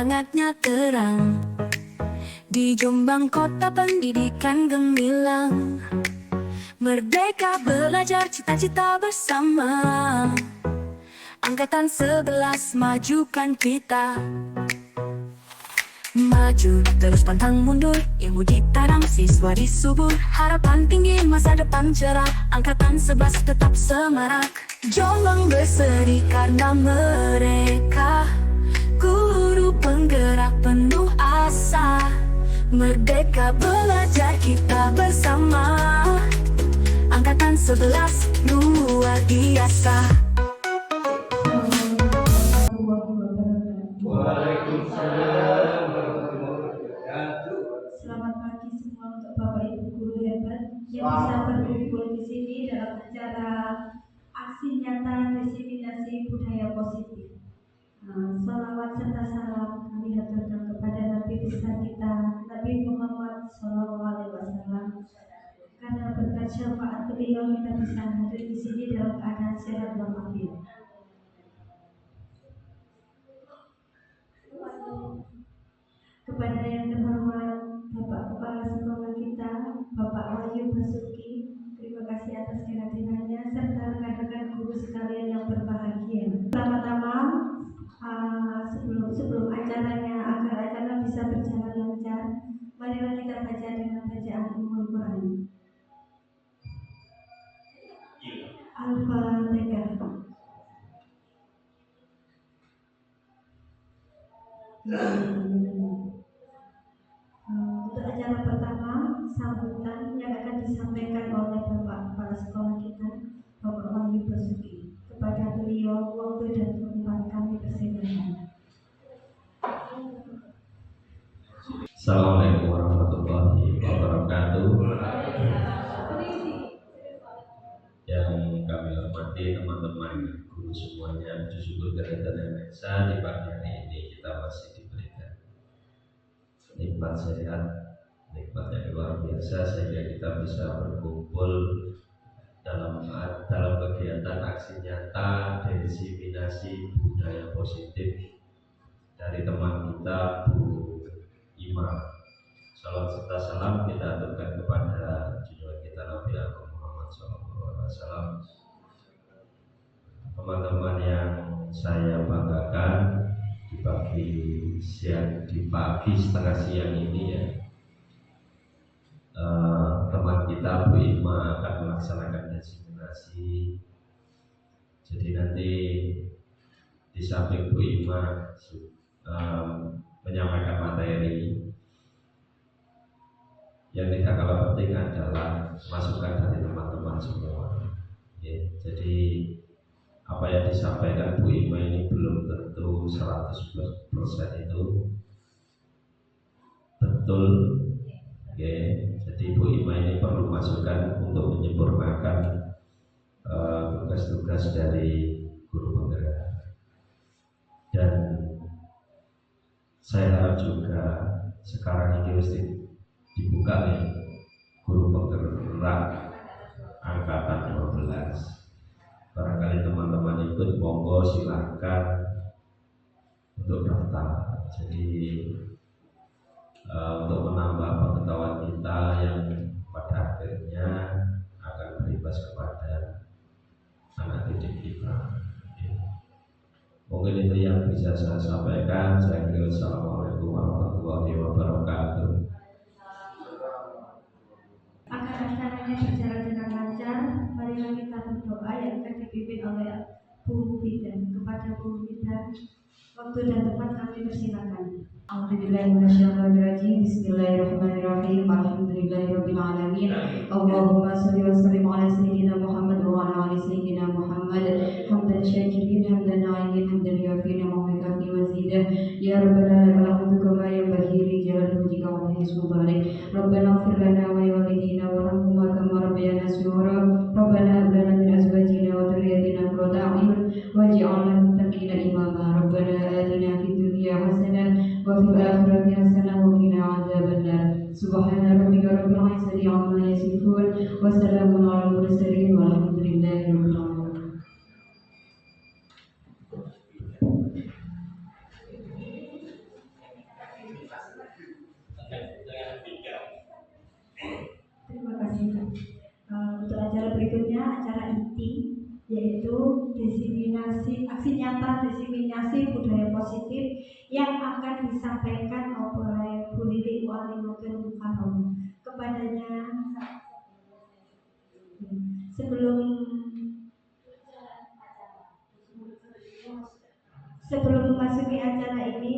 semangatnya terang. Di Jombang kota pendidikan gemilang, merdeka belajar cita-cita bersama. Angkatan 11 majukan kita. Maju terus pantang mundur, ilmu ditanam siswa disubur. Harapan tinggi masa depan cerah, Angkatan 11 tetap semarak. Jombang berseri karena mereka, guru penggerak penuh asa. Merdeka belajar kita bersama, Angkatan 11 luar biasa. Waalaikumsalam warahmatullahi wabarakatuh. Selamat pagi semua untuk Bapak Ibu guru hebat yang bisa berkumpul di sini dalam acara aksi nyata diseminasi budaya positif. Salawat serta salam kami haturkan kepada Nabi besar kita, Nabi Muhammad SAW. Karena berkat syafaat beliau kita bisa hadir di sini dalam keadaan sehat walafiat. Kepada yang terhormat Bapak Kepala Sekolah kita, Bapak Wahyu Basuki, terima kasih atas kehadirannya serta rekan-rekan guru sekalian yang berbahagia. Pertama-tama, sebelum acaranya, agar acara bisa berjalan lancar, marilah kita baca dengan bacaan Ummul Quran. Al-Fatihah. Untuk acara pertama, sambutan yang akan disampaikan oleh Bapak Kepala Sekolah kita, Bapak Wahyu Basuki. Kepada beliau, waktu dan tempat kami persilakan. Assalamualaikum warahmatullahi wabarakatuh. Yang kami hormati teman-teman guru semuanya, puji syukur kehadiran Yang Maha Esa, di pagi hari ini kita masih diberikan nikmat sehat, nikmat yang luar biasa sehingga kita bisa berkumpul dalam kegiatan aksi nyata diseminasi budaya positif dari teman kita Bu Ima. Salawat serta salam kita aturkan kepada junjungan kita Nabi Muhammad SAW. Teman-teman yang saya banggakan, di pagi setengah siang ini ya, teman kita Bu Ima akan melaksanakan diseminasi. Jadi nanti di samping Bu Ima menyampaikan materi, yang tidak kalah penting adalah masukan dari teman-teman semua. Ya, jadi apa yang disampaikan Bu Ima ini belum tentu 100% itu betul. Ya, jadi Bu Ima ini perlu masukan untuk menyempurnakan tugas-tugas dari guru penggerak. Dan saya harap juga sekarang ini mesti dibuka nih guru penggerak angkatan 12. Barangkali teman-teman ikut, monggo silahkan untuk daftar. Jadi untuk menambah pengetahuan kita yang pada akhirnya akan berimbas kepada anak didik kita. Mungkin itu yang bisa saya sampaikan. Saya kira Assalamualaikum warahmatullahi wabarakatuh. Agar acaranya berjalan dengan lancar, marilah kita berdoa yang akan dipimpin oleh Bu Bidan. Kepada Bu Bidan, waktu dan tempat kami persilakan. A'udzubillahiminasyaitonirrajim. Bismillahirrahmanirrahim. Alhamdulillahirabbil alamin. Allahumma shalli wa sallim ala sayyidina Muhammad wa ala ali sayyidina Muhammad. Hamdan syakirin, hamdan na'imin, hamdan yafina mawika fi mazidah. Ya Rabbana lakal hamdu kama yanbaghi li jalali wajhika wa li sultanik. Rabbana ighfir lana wa li walidina warhamhuma kama rabbayana shighara. Rabbana hab lana min azwajina wa dhurriyyatina qurrata a'yun waj'alna lil muttaqina imama. Rabbana atina fid dunya hasanah wa fil akhirati hasanah wa qina adzabannar. Subhana rabbika rabbil izzati amma yasifun wa salamun alal mursalin walhamdulillahi rabbil alamin. Terima kasih Kak. Untuk acara berikutnya, acara inti, yaitu aksi nyata diseminasi budaya positif yang akan disampaikan oleh Bu Lili Walimatul Mukarram. Kepadanya, sebelum memasuki acara ini,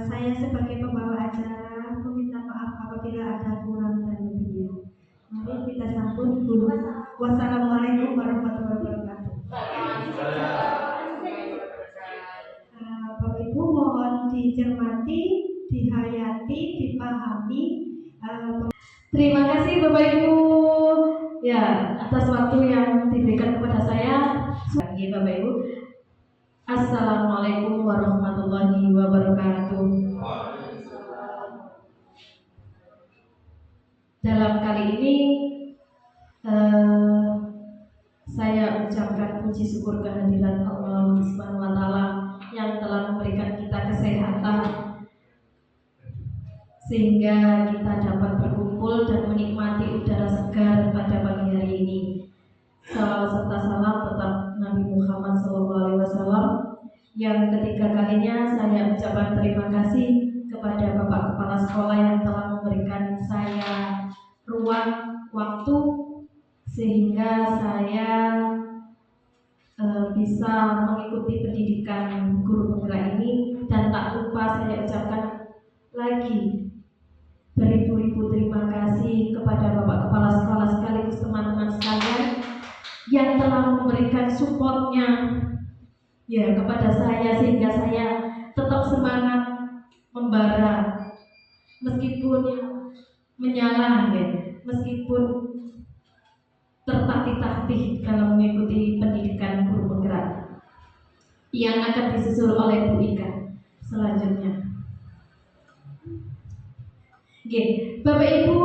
saya sebagai pembawa acara meminta maaf apabila ada kurang dan lebihnya. Mari kita sambut dulu. Wassalamualaikum warahmatullahi wabarakatuh. Bapak Ibu mohon dicermati, dihayati, dipahami. Terima kasih Bapak Ibu ya atas waktu yang diberikan kepada saya. Bapak Ibu, Assalamualaikum warahmatullahi wabarakatuh. Dalam kali ini saya ucapkan puji syukur kehadirat Allah Subhanahu wa taala yang telah memberikan kita kesehatan sehingga kita dapat berkumpul dan menikmati udara segar pada pagi hari ini. Salawat serta salam tetap Nabi Muhammad SAW. Yang ketiga kalinya saya ucapkan terima kasih kepada Bapak Kepala Sekolah yang telah memberikan saya ruang waktu sehingga saya bisa mengikuti pendidikan guru penggerak ini, dan tak lupa saya ucapkan lagi beribu-ribu terima kasih kepada Bapak Kepala Sekolah sekaligus teman-teman sekalian yang telah memberikan supportnya ya kepada saya sehingga saya tetap semangat membara meskipun menyala ya, meskipun tertatih-tatih dalam mengikuti pendidikan guru penggerak yang akan disusul oleh Bu Ika selanjutnya. Oke, Bapak Ibu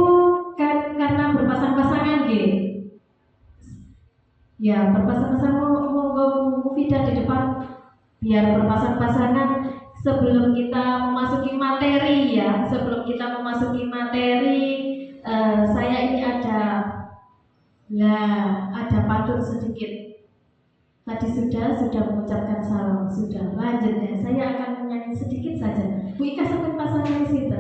kan karena berpasang-pasangan ya berpasang-pasangan monggo Mufidah di depan biar berpasang-pasangan sebelum kita memasuki materi ya. Sebelum kita memasuki materi saya ini ada pantun sedikit. Tadi sudah mengucapkan salam, sudah lanjut ya. Saya akan menyanyi sedikit saja. Bu Ika sampai pasangan di situ.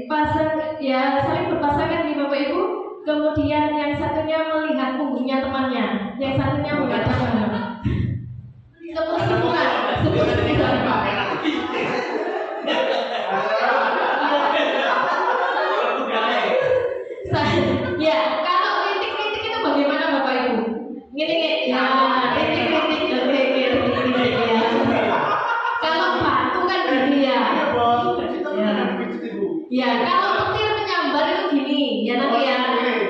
Pasang ya, saling berpasangan nih Bapak Ibu. Kemudian yang satunya melihat punggungnya temannya, yang satunya mengatakan ya, kalau kritik-kritik itu bagaimana Bapak Ibu? Gini ya, kritik-kritik ya. Kalau batu kan gini ya. Ya, kalau petir menyambar itu gini, ya nanti ya.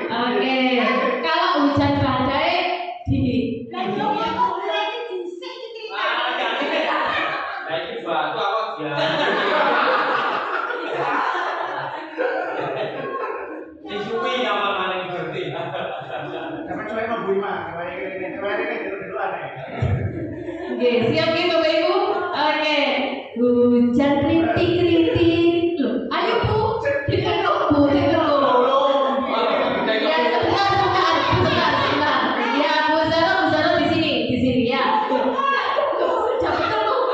Oke. Kalau hujan badai di Oke, siap ya Bapak Ibu? Oke. Hujan rintik-rintik. Loh, ayo Bu, diteluk Bu, diteluk. Ya, sebentar. Ya, Bu Zaro di sini ya. Coba teluk.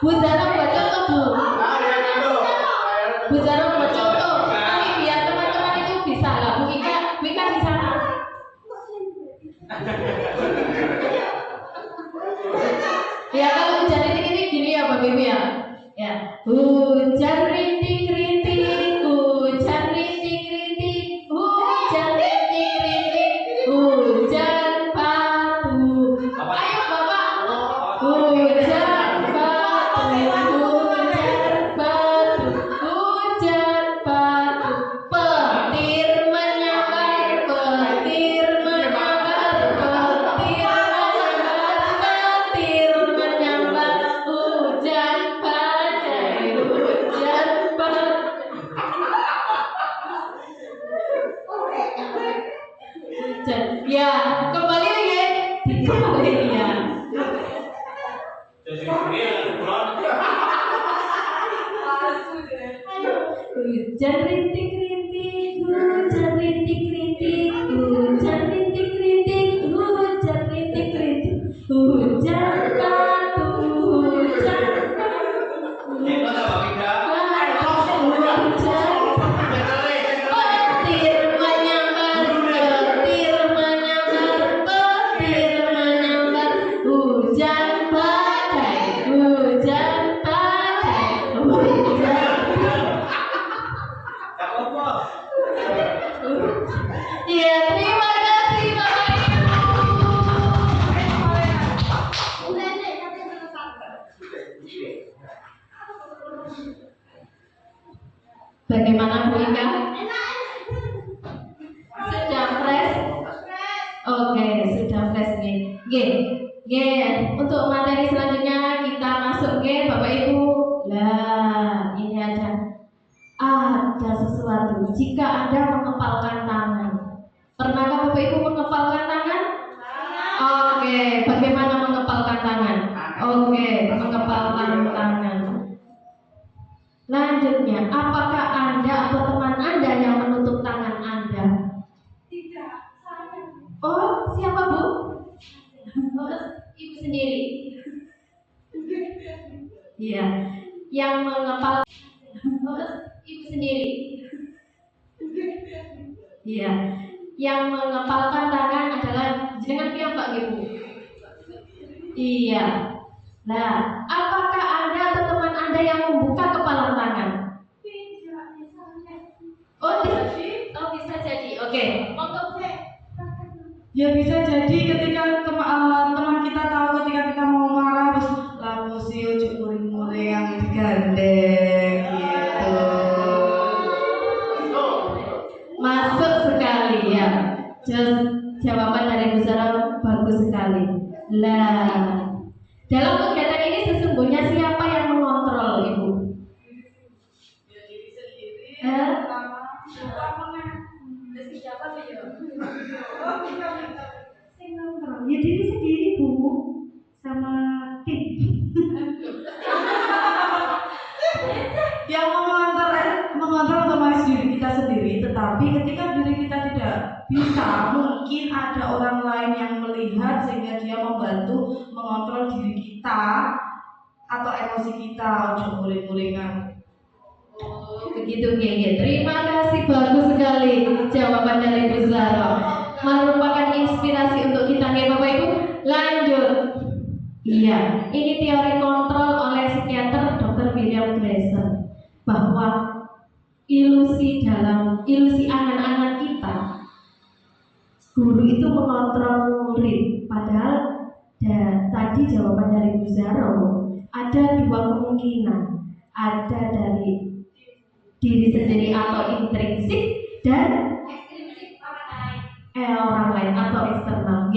Bu Zaro buat contoh Bu. Bu Zaro buat contoh. Tapi biar teman-teman itu bisa lah. Bu Ika di sana. Ya kalau hujan rintik-rintik gini ya Bapak Ibu ya. Ya, hujan rintik-rintik, hujan rintik-rintik, hujan rintik-rintik, hujan batu. Ayo Bapak. Hujan batu. Hujan rintik-rintik, hujan rintik-rintik, hujan rintik-rintik, hujan rintik-rintik, hujan batu, hujan batu. Petir menyambar, petir menyambar, petir menyambar, hujan badai, hujan badai, hujan. Ya, terima kasih Bapak Ibu. Bagaimana Bu Ika? Sudah fresh? Oke, sudah fresh nih. Untuk materi selanjutnya kita masuk Bapak Ibu. Lah, ini ada sesuatu. Jika Anda mengepalkan tangan, pernahkah Bapak Ibu mengepalkan tangan? Oke, bagaimana mengepalkan tangan? Oke, mengepalkan tangan. Lanjutnya, apakah Anda atau teman Anda yang menutup tangan Anda? Tidak, saya. Oh, siapa Bu? Oh, Ibu sendiri. Iya, yang mengepal. Oh, Ibu sendiri. Iya, yang mengepalkan tangan adalah jenengan piyambak Ibu. Iya. Nah, apakah Anda atau teman Anda yang membuka kepalan tangan? Tidak, saya. Oh, bisa jadi. Oke. Monggo. Ya bisa jadi ketika teman kita tahu ketika kita mau marah terus lalu si ujuk muring-muring yang digandeng gitu. Masuk sekali ya. Jawaban dari Bu Zara bagus sekali. Lah, dalam kegiatan ini sesungguhnya siapa yang mengontrol Ibu? Ya diri sendiri. Ya diri sendiri Bu, sama tim. Yang mengontrol otomatis diri kita sendiri, tetapi ketika diri kita tidak bisa, mungkin ada orang lain yang melihat sehingga dia membantu mengontrol diri kita atau emosi kita, ujuk muring-muringan. Oh, begitu Gege. Terima kasih, bagus sekali jawaban dari Bu Zara. Merupakan inspirasi untuk kita Bapak Ibu. Lanjut. Iya, ini teori kontrol oleh psikiater Dr. William Glasser bahwa ilusi angan-angan kita, guru itu mengontrol murid. Padahal tadi jawaban dari Bu Zara ada dua kemungkinan, ada dari diri sendiri atau intrinsik dan orang lain atau eksternal.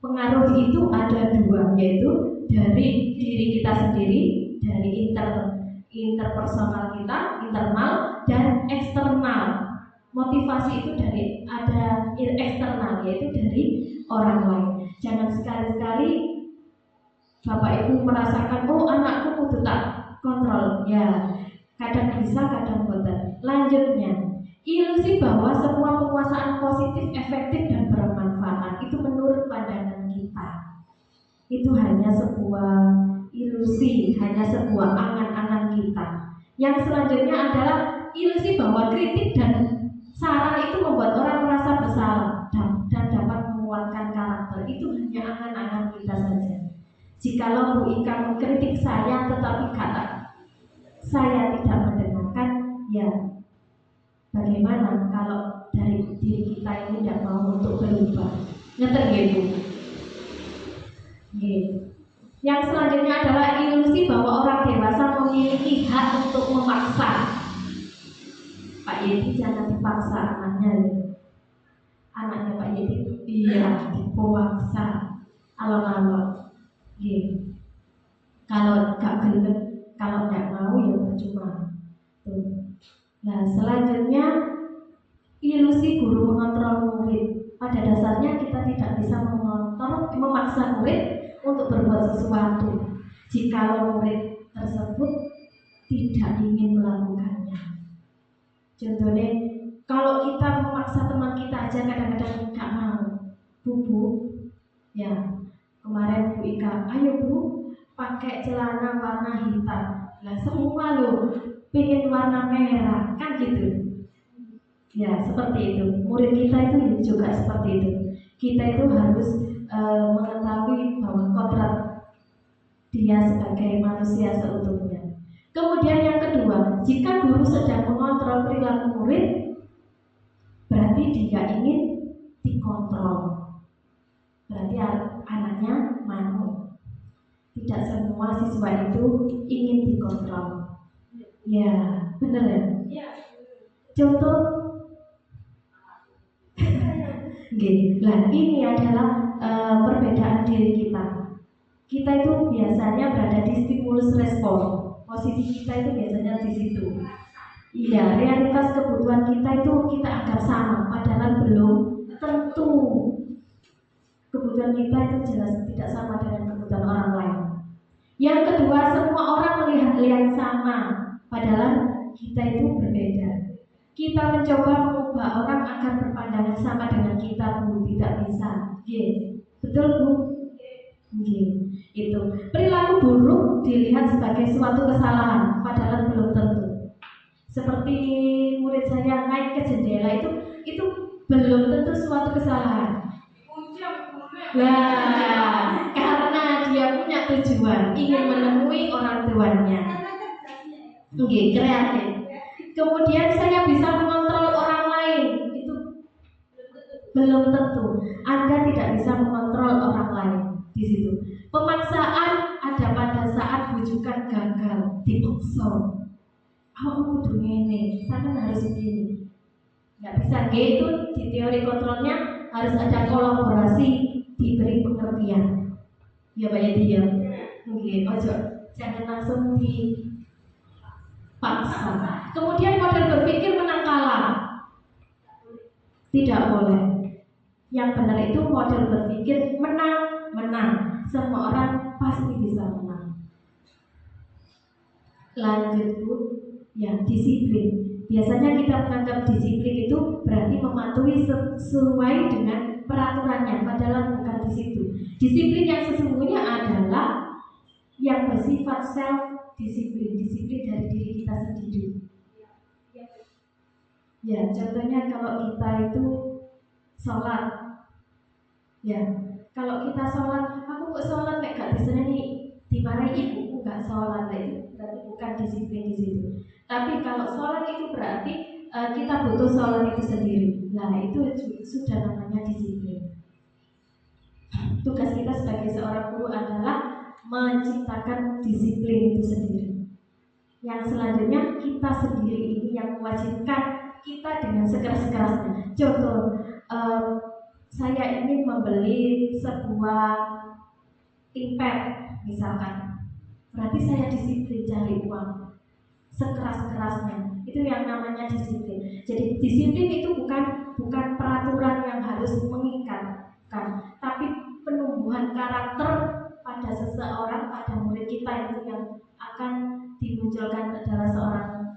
Pengaruh itu ada dua, yaitu dari diri kita sendiri, dari interpersonal kita, internal dan eksternal. Motivasi itu dari ada eksternal, yaitu dari orang lain. Jangan sekali-sekali Bapak Ibu merasakan, oh anakku kudu tak kontrol. Ya, kadang bisa, kadang boten. Lanjutnya, ilusi bahwa semua penguasaan positif, efektif dan bermanfaat itu menurut pandangan kita. Itu hanya sebuah ilusi, hanya sebuah angan-angan kita. Yang selanjutnya adalah ilusi bahwa kritik dan saran itu membuat orang merasa bersalah dan dapat menguatkan karakter. Itu hanya angan-angan kita saja. Jikalau Bu Ika mengkritik saya tetapi kata saya tidak mendengarkan, ya bagaimana kalau dari diri kita ini tidak mau untuk berubah? Ngerti nggih Bu? Yang selanjutnya adalah ilusi bahwa orang dewasa memiliki hak untuk memaksa. Pak Yedi jangan dipaksa anaknya ya. Anaknya Pak Yedi iya dipaksa alon-alon. Kalau gak gelem, kalau nggak mau ya percuma. Tuh. Nah selanjutnya ilusi guru mengontrol murid. Pada dasarnya kita tidak bisa memaksa murid untuk berbuat sesuatu. jikalau murid tersebut tidak ingin melakukannya. Contohnya, kalau kita memaksa teman kita aja kadang-kadang nggak mau, Bu, ya kemarin Bu Ika, ayo Bu, pakai celana warna hitam. Lah semua loh pengen warna merah, kan gitu. Ya seperti itu. Murid kita itu juga seperti itu. Kita itu harus mengetahui bahwa kodrat dia sebagai manusia seutuhnya. Kemudian yang kedua, jika guru sedang mengontrol perilaku murid, berarti dia ingin dikontrol. Berarti anaknya mau. Tidak semua siswa itu ingin dikontrol. Ya, benar ya? Contoh, nah ini adalah perbedaan diri kita. Kita itu biasanya berada di stimulus respon. Posisi kita itu biasanya di situ. Iya, realitas kebutuhan kita itu kita anggap sama, padahal belum tentu. Kebutuhan kita itu jelas tidak sama dengan kebutuhan orang lain. Yang kedua, semua orang melihat yang sama, padahal kita itu berbeda. Kita mencoba mengubah orang agar berpandangan sama dengan kita, Bu, tidak bisa. Betul, Bu? Itu perilaku buruk dilihat sebagai suatu kesalahan, padahal belum tentu. Seperti murid saya naik ke jendela itu belum tentu suatu kesalahan. Nah, karena dia punya tujuan ingin menemui orang tuanya. Kreatif. Kemudian saya bisa mengontrol orang lain, itu belum tentu. Anda tidak bisa mengontrol orang lain di situ. Pemaksaan ada pada saat bujukan gagal, dipaksa. Aku kudu ngene, sampean harus begini. Nggak bisa gitu. Di teori kontrolnya harus ada kolaborasi, diberi pengertian. Ya Pak Yadi ya. Ojo jangan langsung dipaksa. Kemudian model berpikir menang kalah. Tidak boleh. Yang benar itu model berpikir menang. Semua orang pasti bisa menang. Lanjut Bu, ya disiplin. Biasanya kita menganggap disiplin itu berarti mematuhi sesuai dengan peraturannya, padahal bukan di situ. Disiplin yang sesungguhnya adalah yang bersifat self disiplin dari diri kita sendiri. Ya, contohnya kalau kita itu sholat, ya, kalau kita sholat, aku kok sholat gak diseneni, dimarahi ibuku gak sholat, itu berarti bukan disiplin di situ. Tapi kalau sholat itu berarti kita butuh sholat itu sendiri. Nah itu sudah namanya disiplin. Tugas kita sebagai seorang guru adalah menciptakan disiplin itu sendiri. Yang selanjutnya kita sendiri ini yang mewajibkan kita dengan sekeras-kerasnya. Contoh, saya ingin membeli sebuah ThinkPad misalkan, berarti saya disiplin cari uang sekeras-kerasnya. Itu yang namanya disiplin. Jadi disiplin itu bukan peraturan yang harus mengikat, bukan, tapi penumbuhan karakter pada seseorang, pada murid kita itu yang akan dimunculkan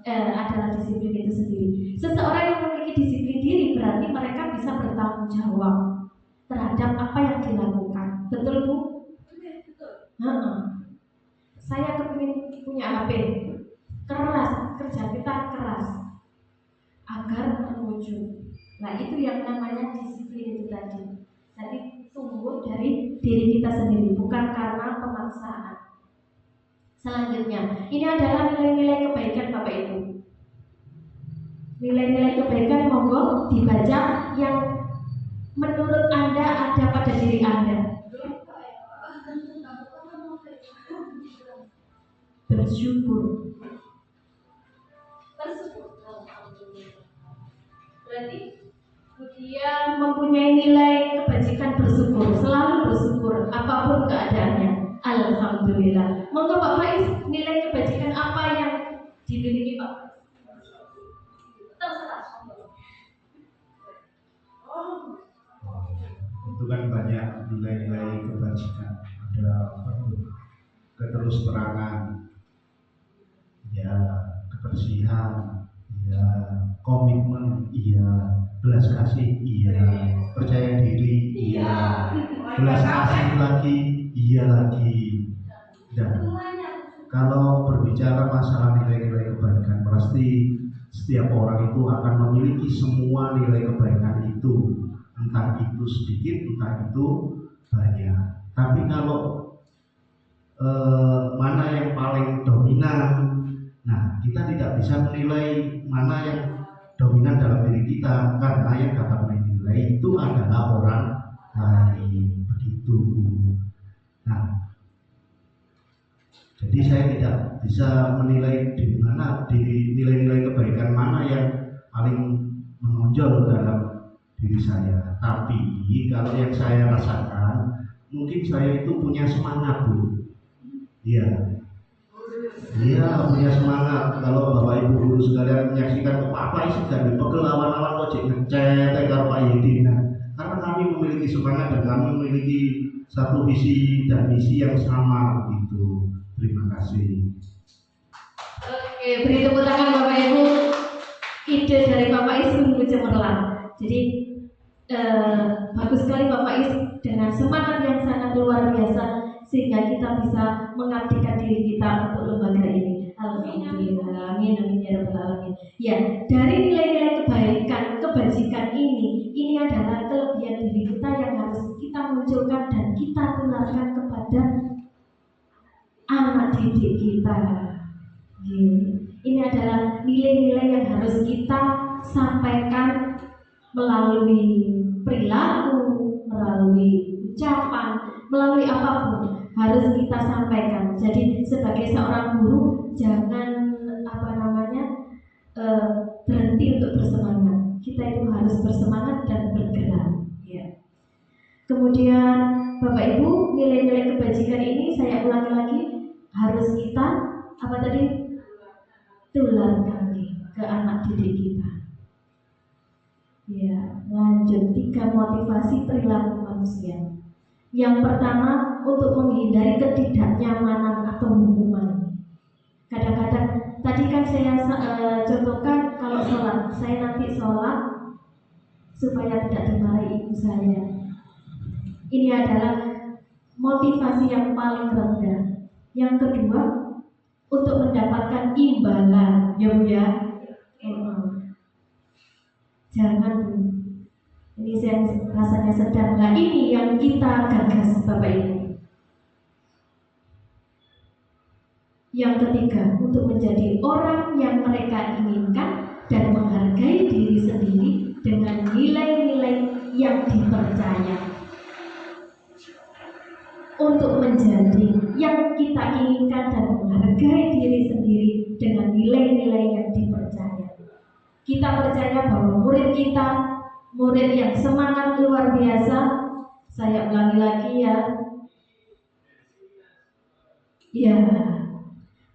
adalah disiplin itu sendiri. Seseorang yang memiliki disiplin diri berarti mereka bisa bertanggung jawab terhadap apa yang dilakukan. Betul Bu? Saya kepingin punya HP, keras, kerja kita keras agar terwujud. Nah itu yang namanya disiplin itu tadi. Jadi tumbuh dari diri kita sendiri, bukan karena pemaksaan. Selanjutnya, ini adalah nilai-nilai kebaikan Bapak Ibu. Nilai-nilai kebaikan monggo dibaca yang menurut Anda ada pada diri Anda. Bersyukur. Berarti dia mempunyai nilai kebajikan bersyukur, selalu bersyukur apapun keadaannya. Alhamdulillah. Monggo Pak Faiz, nilai kebajikan apa yang dimiliki Pak? Itu kan banyak nilai-nilai kebajikan. Ada keterus-terangan, ya kebersihan, ya komitmen, iya, belas kasih, iya, percaya diri, iya, belas kasih lagi, iya lagi. Dan kalau berbicara masalah nilai-nilai kebaikan, pasti setiap orang itu akan memiliki semua nilai kebaikan itu, entah itu sedikit, entah itu banyak. Tapi kalau mana yang paling dominan, nah kita tidak bisa menilai mana yang dominan dalam diri kita, karena yang dapat menilai itu adalah orang lain, begitu. Nah, jadi saya tidak bisa menilai di mana, di nilai-nilai kebaikan mana yang paling menonjol dalam diri saya. Tapi kalau yang saya rasakan, mungkin saya itu punya semangat, Bu. Iya, punya semangat. Kalau Bapak Ibu guru sekalian menyaksikan Pak isi dan pegel lawan-lawan ojek ngecet karo Pak Yedi. Karena kami memiliki semangat dan kami memiliki satu visi dan misi yang sama gitu. Terima kasih. Oke, beri tepuk tangan Bapak Ibu. Ide dari Bapak Is sungguh cemerlang. Jadi bagus sekali Bapak Is dengan semangat yang sangat luar biasa sehingga kita bisa mengabdikan diri kita untuk lembaga ini. Alhamdulillah, amin, amin ya rabbal alamin. Ya, dari nilai-nilai kebaikan, kebajikan ini adalah kelebihan diri kita yang harus kita munculkan dan kita tularkan kepada anak didik kita. Ini adalah nilai-nilai yang harus kita sampaikan melalui perilaku, melalui ucapan, melalui apapun harus kita sampaikan. Jadi sebagai seorang guru jangan berhenti untuk bersemangat. Kita itu harus bersemangat dan bergerak. Ya. Kemudian Bapak Ibu, nilai-nilai kebajikan ini saya ulangi lagi harus kita tularkan ke anak didik kita. Ya, lanjut 3 motivasi perilaku manusia. Yang pertama, untuk menghindari ketidaknyamanan atau hukuman. Kadang-kadang tadi kan saya contohkan kalau sholat, saya nanti sholat supaya tidak dimarahi ibu saya. Ini adalah motivasi yang paling rendah. Yang kedua, untuk mendapatkan imbalan, ya. Jangan Bu. Ini saya rasanya sedang. Nah, ini yang kita gagas Bapak Ibu. Yang ketiga, untuk menjadi orang yang mereka inginkan dan menghargai diri sendiri dengan nilai-nilai yang dipercaya. Untuk menjadi yang kita inginkan dan menghargai diri sendiri dengan nilai-nilai yang dipercaya. Kita percaya bahwa murid kita, murid yang semangat luar biasa. Saya ulangi lagi ya. Ya,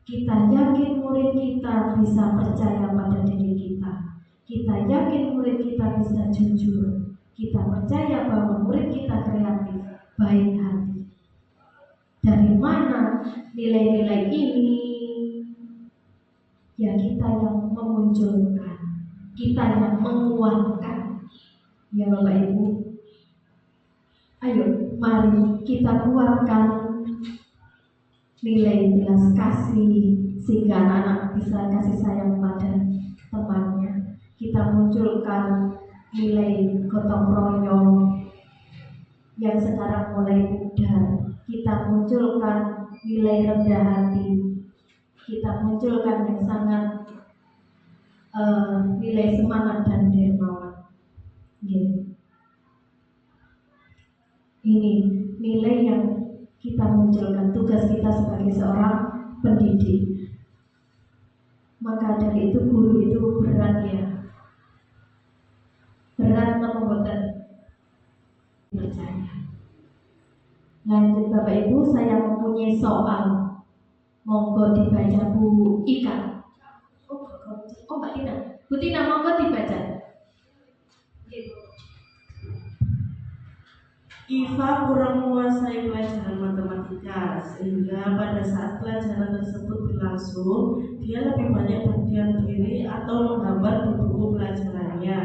kita yakin murid kita bisa percaya pada diri kita. Kita yakin murid kita bisa jujur. Kita percaya bahwa murid kita kreatif, baik hati. Dari mana nilai-nilai ini? Ya kita yang memunculkan, kita yang menguatkan. Ya Bapak Ibu, ayo mari kita kuatkan nilai belas kasih sehingga anak-anak bisa kasih sayang pada temannya. Kita munculkan nilai gotong royong yang sekarang mulai pudar. Kita munculkan nilai rendah hati. Kita munculkan yang sangat nilai semangat dan dermawan. Ini nilai yang kita munculkan, tugas kita sebagai seorang pendidik. Maka dari itu guru itu berat ya. Berat membuat percaya. Lanjut Bapak Ibu, saya mempunyai soal. Monggo dibaca Bu Ika. Oh Mbak Tina. Bu Tina monggo dibaca. Iva kurang menguasai pelajaran matematika, sehingga pada saat pelajaran tersebut berlangsung, dia lebih banyak berdiam diri atau menggambar di buku pelajarannya.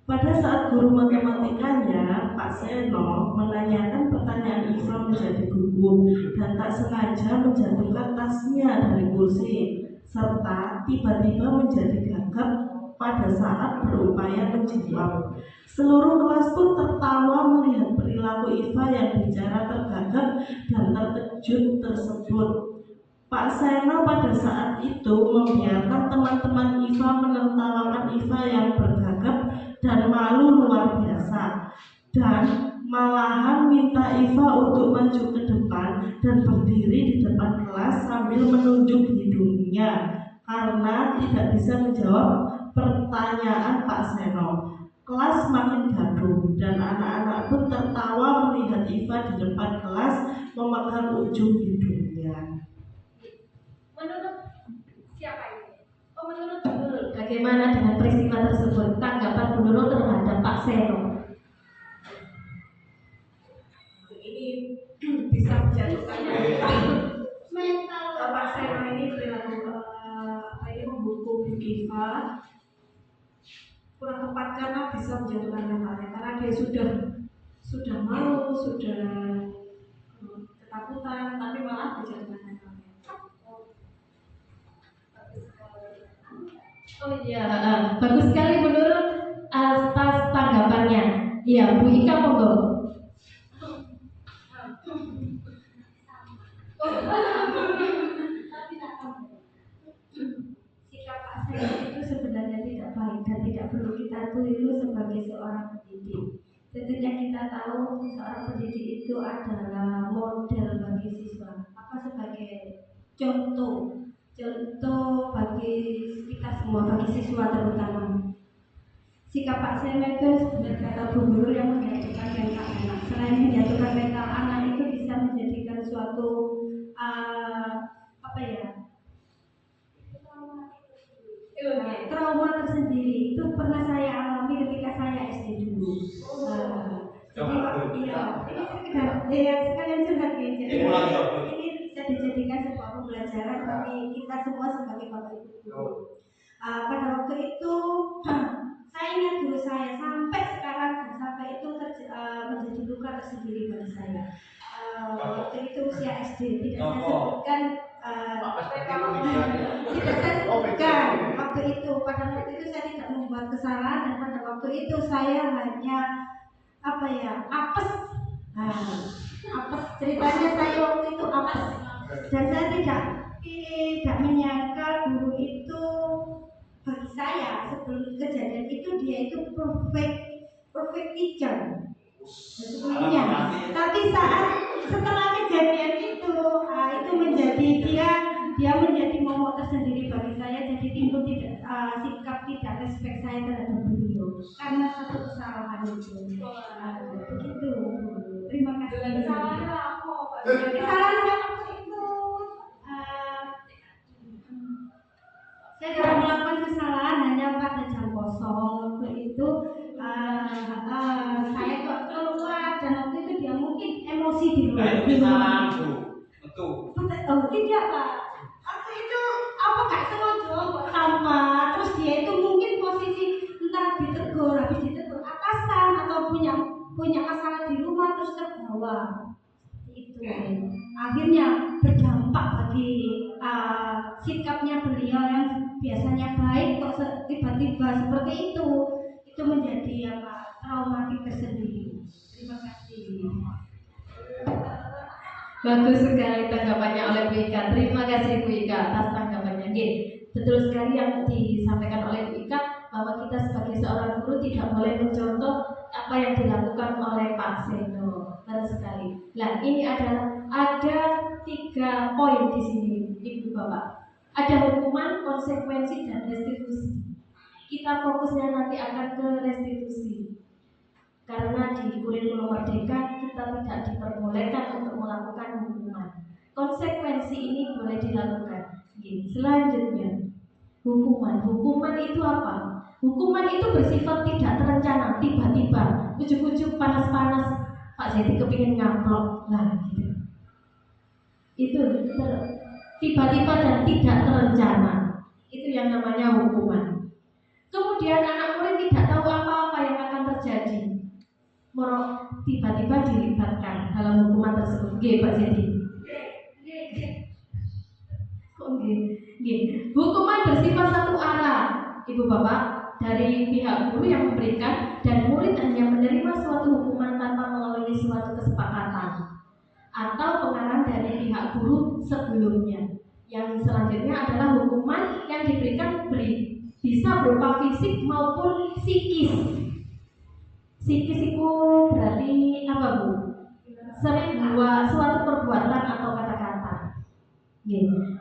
Pada saat guru matematikanya, Pak Seno, menanyakan pertanyaan Iva menjadi gugup dan tak sengaja menjatuhkan tasnya dari kursi, serta tiba-tiba menjadi gagap pada saat berupaya menjawab. Seluruh kelas pun tertawa melihat perilaku Iva yang bicara tergagap dan terkejut tersebut. Pak Seno pada saat itu membiarkan teman-teman Iva menertawakan Iva yang bergagap dan malu luar biasa, dan malahan minta Iva untuk maju ke depan dan berdiri di depan kelas sambil menunjuk hidungnya karena tidak bisa menjawab pertanyaan Pak Seno. Kelas makin gaduh dan anak-anak pun tertawa melihat Iva di depan kelas memegang ujung hidungnya. Menurut siapa ini? Oh, menurut Bu Nurul, bagaimana dengan peristiwa tersebut? Tanggapan Bu Nurul terhadap Pak Seno? Ini bisa menjatuhkan mental Pak Seno ini perilaku menghukum Iva kurang tepat karena bisa menjatuhkan mentalnya, karena dia sudah malu, sudah ketakutan, tapi malah menjatuhkan mentalnya. Oh iya, bagus sekali Bu Nurul atas tanggapannya. Iya, Bu Ika monggo. Sikap Pak Seno itu sebenarnya tidak baik dan tidak perlu kita tiru sebagai seorang pendidik. Tentunya kita tahu seorang pendidik itu adalah model bagi siswa, sebagai contoh bagi kita semua, bagi siswa terutama. Sikap Pak Seno itu sebenarnya kata Bu Nurul yang menjatuhkan mental anak. Selain menjatuhkan mental anak, itu bisa menjadikan suatu trauma tersendiri. Itu pernah saya alami ketika saya SD dulu. Sekalian curhat ya. Jadi ini bisa dijadikan sebuah pembelajaran bagi kita semua sebagai bapak ibu guru. Pada waktu itu saya ingat guru saya sampai sekarang, sampai itu menjadi luka tersendiri bagi saya. Waktu itu usia SD, tidak saya sebutkan. Waktu itu, pada waktu itu saya tidak membuat kesalahan, dan pada waktu itu saya hanya apes. Apes, ceritanya saya waktu itu apes, dan saya tidak menyangka guru itu, bagi saya sebelum kejadian itu dia itu perfect teacher sebelumnya. Tapi setelah kejadian itu menjadi dia menjadi momok tersendiri bagi saya. Jadi timbul sikap tidak respect saya terhadap beliau karena satu kesalahan itu. Begitu. Terima kasih. Kesalahan waktu itu saya tidak melakukan kesalahan hanya pada jam kosong. Waktu itu saya kok keluar, dan waktu itu dia mungkin emosi di luar. Betul. Oh tidak Pak. Waktu itu nggak sengaja kok sampah. Terus dia itu mungkin posisi entah ditegur, habis ditegur atasan atau punya masalah di rumah terus terbawa. Itu akhirnya berdampak bagi sikapnya beliau yang biasanya baik kok tiba-tiba seperti itu menjadi traumatik tersendiri. Terima kasih. Bagus sekali tanggapannya oleh Bu Ika. Terima kasih Bu Ika atas tanggapannya. Betul sekali yang disampaikan oleh Bu Ika, bahwa kita sebagai seorang guru tidak boleh mencontoh apa yang dilakukan oleh Pak Seno. Betul sekali. Nah, ini ada 3 poin di sini, Ibu Bapak. Ada hukuman, konsekuensi, dan restitusi. Kita fokusnya nanti akan ke restitusi. Karena di kurikulum Merdeka kita tidak diperbolehkan untuk melakukan hukuman. Konsekuensi ini boleh dilakukan. Selanjutnya, hukuman. Hukuman itu apa? Hukuman itu bersifat tidak terencana, tiba-tiba, ujuk-ujuk panas-panas Pak Zeti kepingin ngaplok lah gitu. Itu tiba-tiba dan tidak terencana. Itu yang namanya hukuman. Kemudian anak murid tidak tahu apa-apa yang akan terjadi. Tiba-tiba dilibatkan dalam hukuman tersebut. Nggih, Pak Zeti. Hukuman bersifat satu arah, Ibu Bapak, dari pihak guru yang memberikan dan murid hanya menerima suatu hukuman tanpa melalui suatu kesepakatan atau pengarahan dari pihak guru sebelumnya. Yang selanjutnya adalah hukuman yang diberikan bisa berupa fisik maupun psikis. Psikis itu berarti apa, Bu? Suatu perbuatan atau kata-kata.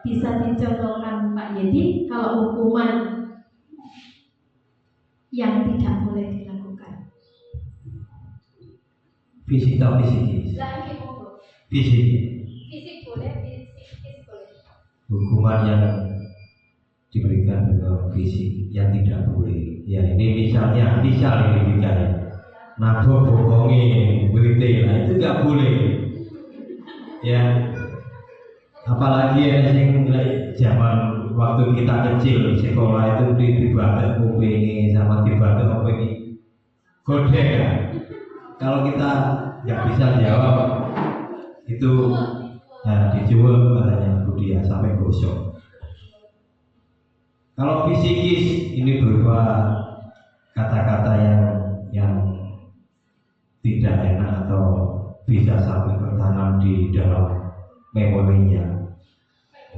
Bisa dicontohkan Pak Yedi kalau hukuman yang tidak boleh dilakukan. Fisik atau psikis? Fisik. Fisik boleh, psikis boleh. Hukuman yang diberikan berupa fisik yang tidak boleh. Ya ini misalnya, misal ini diberikan nabok bohongi, berita, nah itu nggak boleh. Ya. Apalagi yang zaman waktu kita kecil sekolah itu dibalik kuping sama dibalik apa ini godek ya. Kalau kita nggak bisa jawab itu dijual katanya Budia sampai gosok. Kalau psikis ini berupa kata-kata yang tidak enak atau bisa sampai tertanam di dalam memorinya.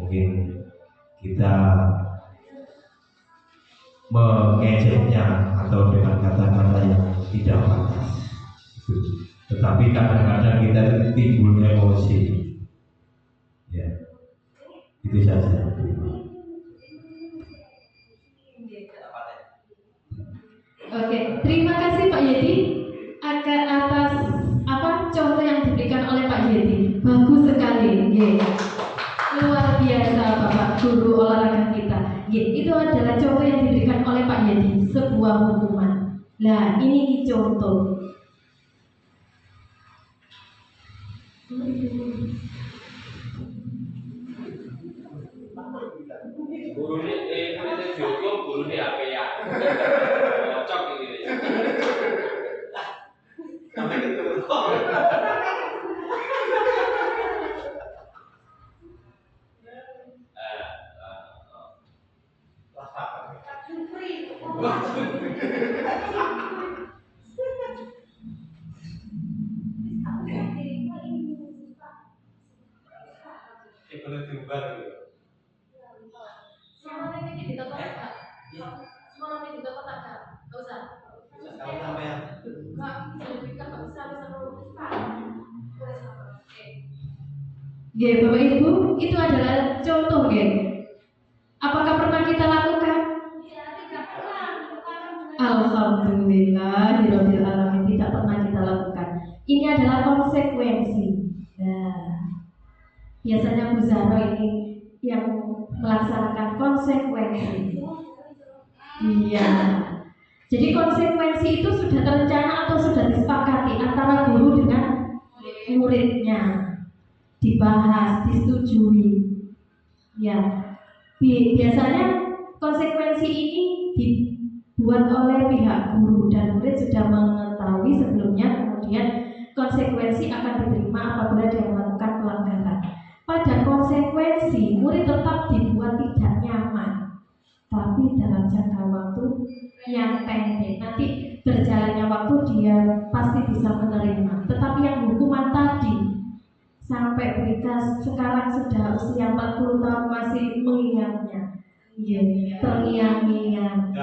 Mungkin kita mengejeknya atau dengan kata-kata yang tidak pantas. Tetapi kadang-kadang kita timbul emosi. Ya, itu saja. Oke, terima kasih Pak Yedi atas contoh yang diberikan oleh Pak Yedi. Bagus sekali. Luar biasa Bapak Guru olahraga kita. Itu adalah contoh yang diberikan oleh Pak Yedi, sebuah hukuman. Nah, ini contoh. Guru ini dihukum, guru ini apa ya? Cocok ini. Sampai ketemu. Boleh diubah gitu. Semuanya ini di toko tak? Semuanya di toko tak? Gak usah. Kalau sampai Enggak, bisa seluruh Bapak Ibu, itu adalah contoh Apakah pernah kita lakukan? Alhamdulillah, Hirobbil Alamin, tidak pernah kita lakukan. Ini adalah konsekuensi. Nah, biasanya Bu Zahra ini yang melaksanakan konsekuensi. Iya. Jadi konsekuensi itu sudah terencana atau sudah disepakati antara guru dengan muridnya, dibahas, disetujui. Ya, biasanya konsekuensi ini dibuat oleh pihak guru dan murid sudah mengetahui sebelumnya. Kemudian konsekuensi akan diterima apabila dia melakukan pelanggaran. Pada konsekuensi, murid tetap dibuat tidak nyaman, tapi dalam jangka waktu yang pendek. Nanti berjalannya waktu dia pasti bisa menerima. Tetapi yang hukuman tadi, sampai kita sekarang sudah usia 40 tahun masih mengingatnya. Terngiang-ngiang.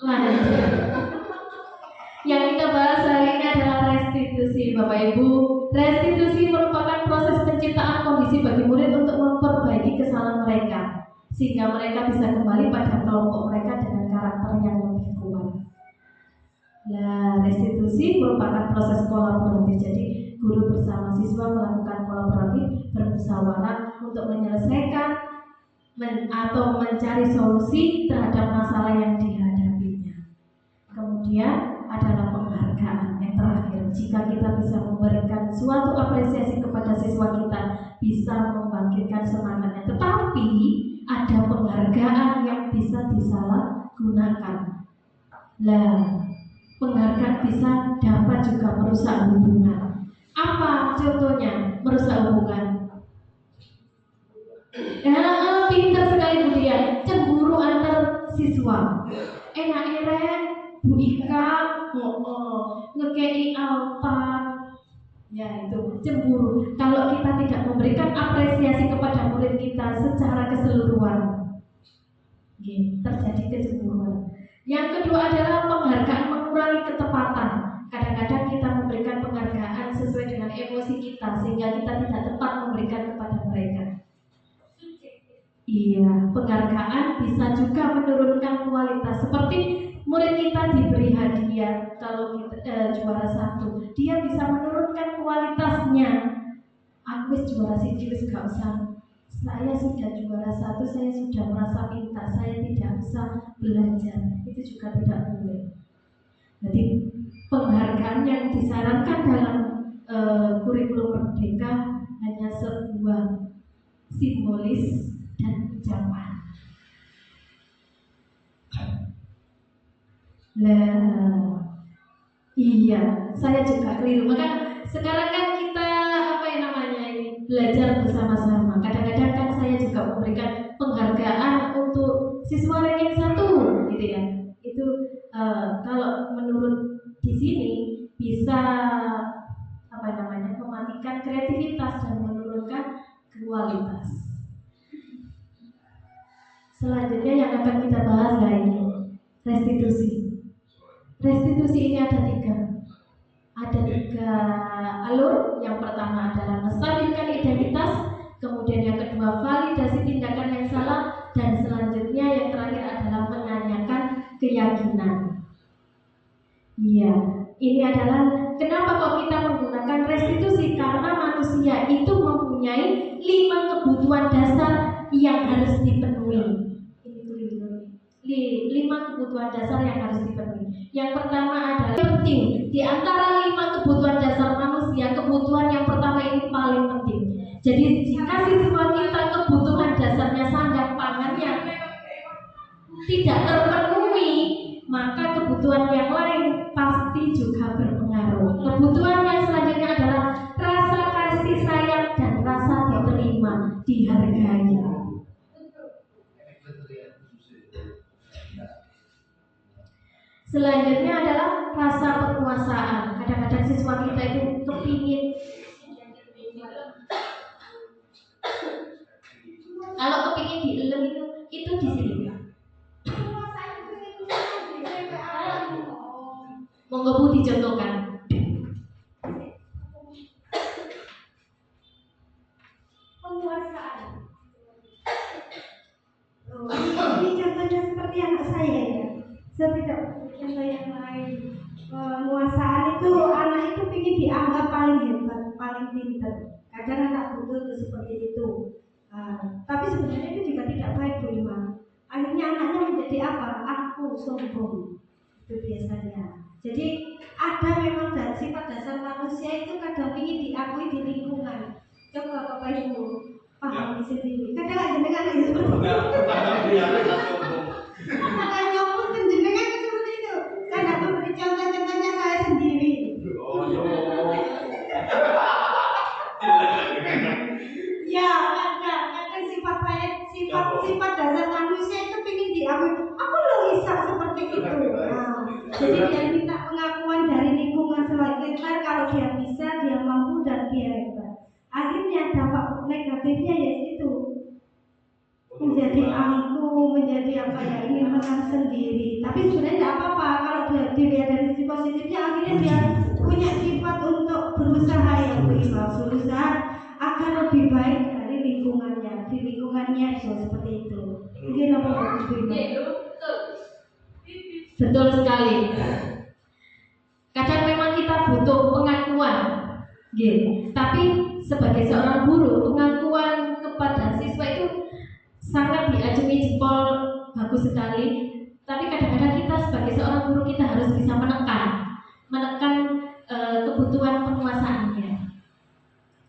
Lanjut. Yang kita bahas hari ini adalah restitusi, Bapak Ibu. Restitusi merupakan proses penciptaan kondisi bagi murid untuk memperbaiki kesalahan mereka, sehingga mereka bisa kembali pada kelompok mereka dengan karakter yang lebih kuat. Nah, restitusi merupakan proses kolaboratif. Jadi guru bersama siswa melakukan kolaboratif bermusyawarah untuk menyelesaikan atau mencari solusi terhadap masalah yang dihadapinya. Kemudian adalah penghargaan yang terakhir. jika kita bisa memberikan suatu apresiasi kepada siswa kita, bisa membangkitkan semangatnya. Tetapi ada penghargaan yang bisa disalahgunakan. Lah, penghargaan bisa dapat juga merusak hubungan. Apa contohnya merusak hubungan? Pintar sekali Bu Dia, cemburu antar siswa. Enak-enak Bu Ika ngekei Alpan, ya itu cemburu. Kalau kita tidak memberikan apresiasi kepada murid kita secara keseluruhan, terjadi kecemburuan. Yang kedua adalah penghargaan mengurangi ketepatan. Kadang-kadang kita memberikan penghargaan sesuai dengan emosi kita, sehingga kita tidak tepat memberikan kepada mereka. Iya, penghargaan bisa juga menurunkan kualitas. Seperti murid kita diberi hadiah kalau kita juara 1, dia bisa menurunkan kualitasnya. Aku juara siji wis gak usah. Saya sudah juara 1, saya sudah merasa pintar, saya tidak usah belajar. Itu juga tidak boleh. Jadi penghargaan yang disarankan dalam kurikulum Merdeka hanya sebuah simbolis dan ucapan. Lah, iya, saya juga keliru. Maka sekarang kan kita belajar bersama-sama. Kadang-kadang kan saya juga memberikan penghargaan untuk siswa ranking 1, gitu ya. Itu kalau menurut di sini bisa mematikan kreativitas dan menurunkan kualitas. Selanjutnya yang akan kita bahas ini restitusi. Restitusi ini ada 3 alur. Yang pertama adalah menstabilkan identitas, kemudian yang kedua validasi tindakan yang salah, dan selanjutnya yang terakhir adalah menanyakan keyakinan. Iya, ini adalah kenapa kok kita menggunakan restitusi, karena manusia itu mempunyai 5 kebutuhan dasar yang harus dipenuhi. 5 kebutuhan dasar yang harus dipenuhi. Yang pertama adalah penting. Di antara 5 kebutuhan dasar manusia, kebutuhan yang pertama ini paling penting. Jadi jika siswa kita kebutuhan dasarnya sandang pangannya tidak terpenuhi, maka kebutuhan yang lain pasti juga berpengaruh. Kebutuhan yang selanjutnya adalah rasa kasih sayang dan rasa diterima, dihargai. Selanjutnya adalah rasa penguasaan. Kadang-kadang siswa kita itu kepingin, kalau kepingin dielem itu di sini. Monggo Bu dicontohkan. Penguasaan. Ini contohnya seperti anak saya ya. Saya tidak contoh yang lain. Penguasaan itu anak itu ingin dianggap paling hebat, paling pintar. Kadang anak butuh itu seperti itu. Tapi sebenarnya itu juga tidak baik Bu Ima. Akhirnya anaknya menjadi apa? Aku sombong. Itu biasanya. Jadi ada memang sifat dasar manusia itu kadang ingin diakui di lingkungan. Coba Bapak Ibu pahami sendiri. Kadang jenengan itu seperti itu. Kadang nyopot jenengan itu seperti itu. Saya dapat beri contoh-contohnya saya sendiri. Ya, kadang sifat saya, sifat dasar manusia itu ingin diakui. Aku loh bisa seperti itu. Jadi dia minta pengakuan dari lingkungan selanjutnya kalau dia bisa, dia mampu dan dia hebat. Akhirnya dampak negatifnya yaitu menjadi angkuh, menjadi apa ya, ingin menang sendiri. Tapi sebenarnya tidak apa-apa kalau dia dilihat dari sisi positifnya. Akhirnya dia punya sifat untuk berusaha yang berusaha agar lebih baik dari lingkungannya. Di lingkungannya seperti itu. Mungkin apa Betul sekali. Kadang memang kita butuh pengakuan, tapi sebagai seorang guru, pengakuan kepada siswa itu sangat diacungi jempol, bagus sekali. Tapi kadang-kadang kita sebagai seorang guru kita harus bisa menekan kebutuhan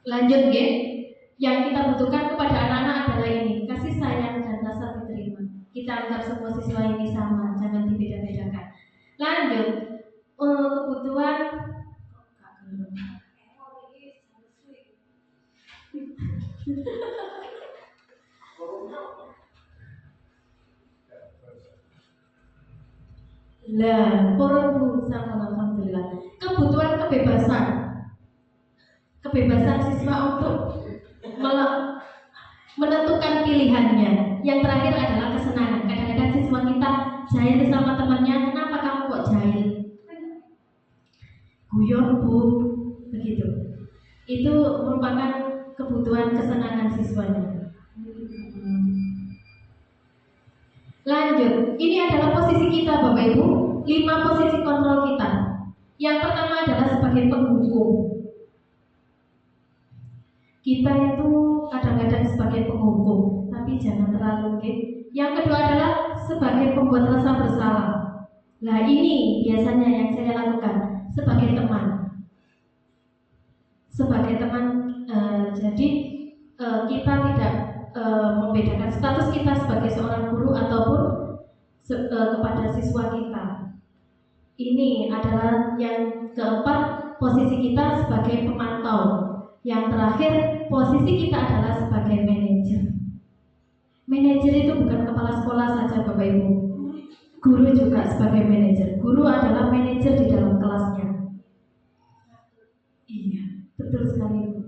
Lanjut nggih. Yang kita butuhkan kepada anak-anak adalah ini, kasih sayang dan rasa diterima. Kita anggap semua siswa ini sama, jangan dibeda-bedakan. Lanjut, kebutuhan lah, alhamdulillah. Kebutuhan kebebasan siswa untuk menentukan pilihannya. Yang terakhir adalah kesenangan. Kadang-kadang siswa kita jahil sama temannya, kenapa kamu kok jahil? Guyon bu, begitu. Itu merupakan kebutuhan kesenangan siswanya. Lanjut, ini adalah posisi kita Bapak Ibu, 5 posisi kontrol kita. Yang pertama adalah sebagai penghukum. Kita itu kadang-kadang sebagai penghukum, tapi jangan terlalu okay. Yang kedua adalah sebagai pembuat rasa bersalah. Nah ini biasanya yang saya lakukan sebagai teman. Sebagai teman, jadi kita tidak membedakan status kita sebagai seorang guru ataupun kepada siswa kita. Ini adalah yang keempat, posisi kita sebagai pemantau. Yang terakhir, posisi kita adalah sebagai manajer. Manajer itu bukan kepala sekolah saja Bapak Ibu. Guru juga sebagai manajer. Guru adalah manajer di dalam kelasnya. Iya, betul sekali Bu.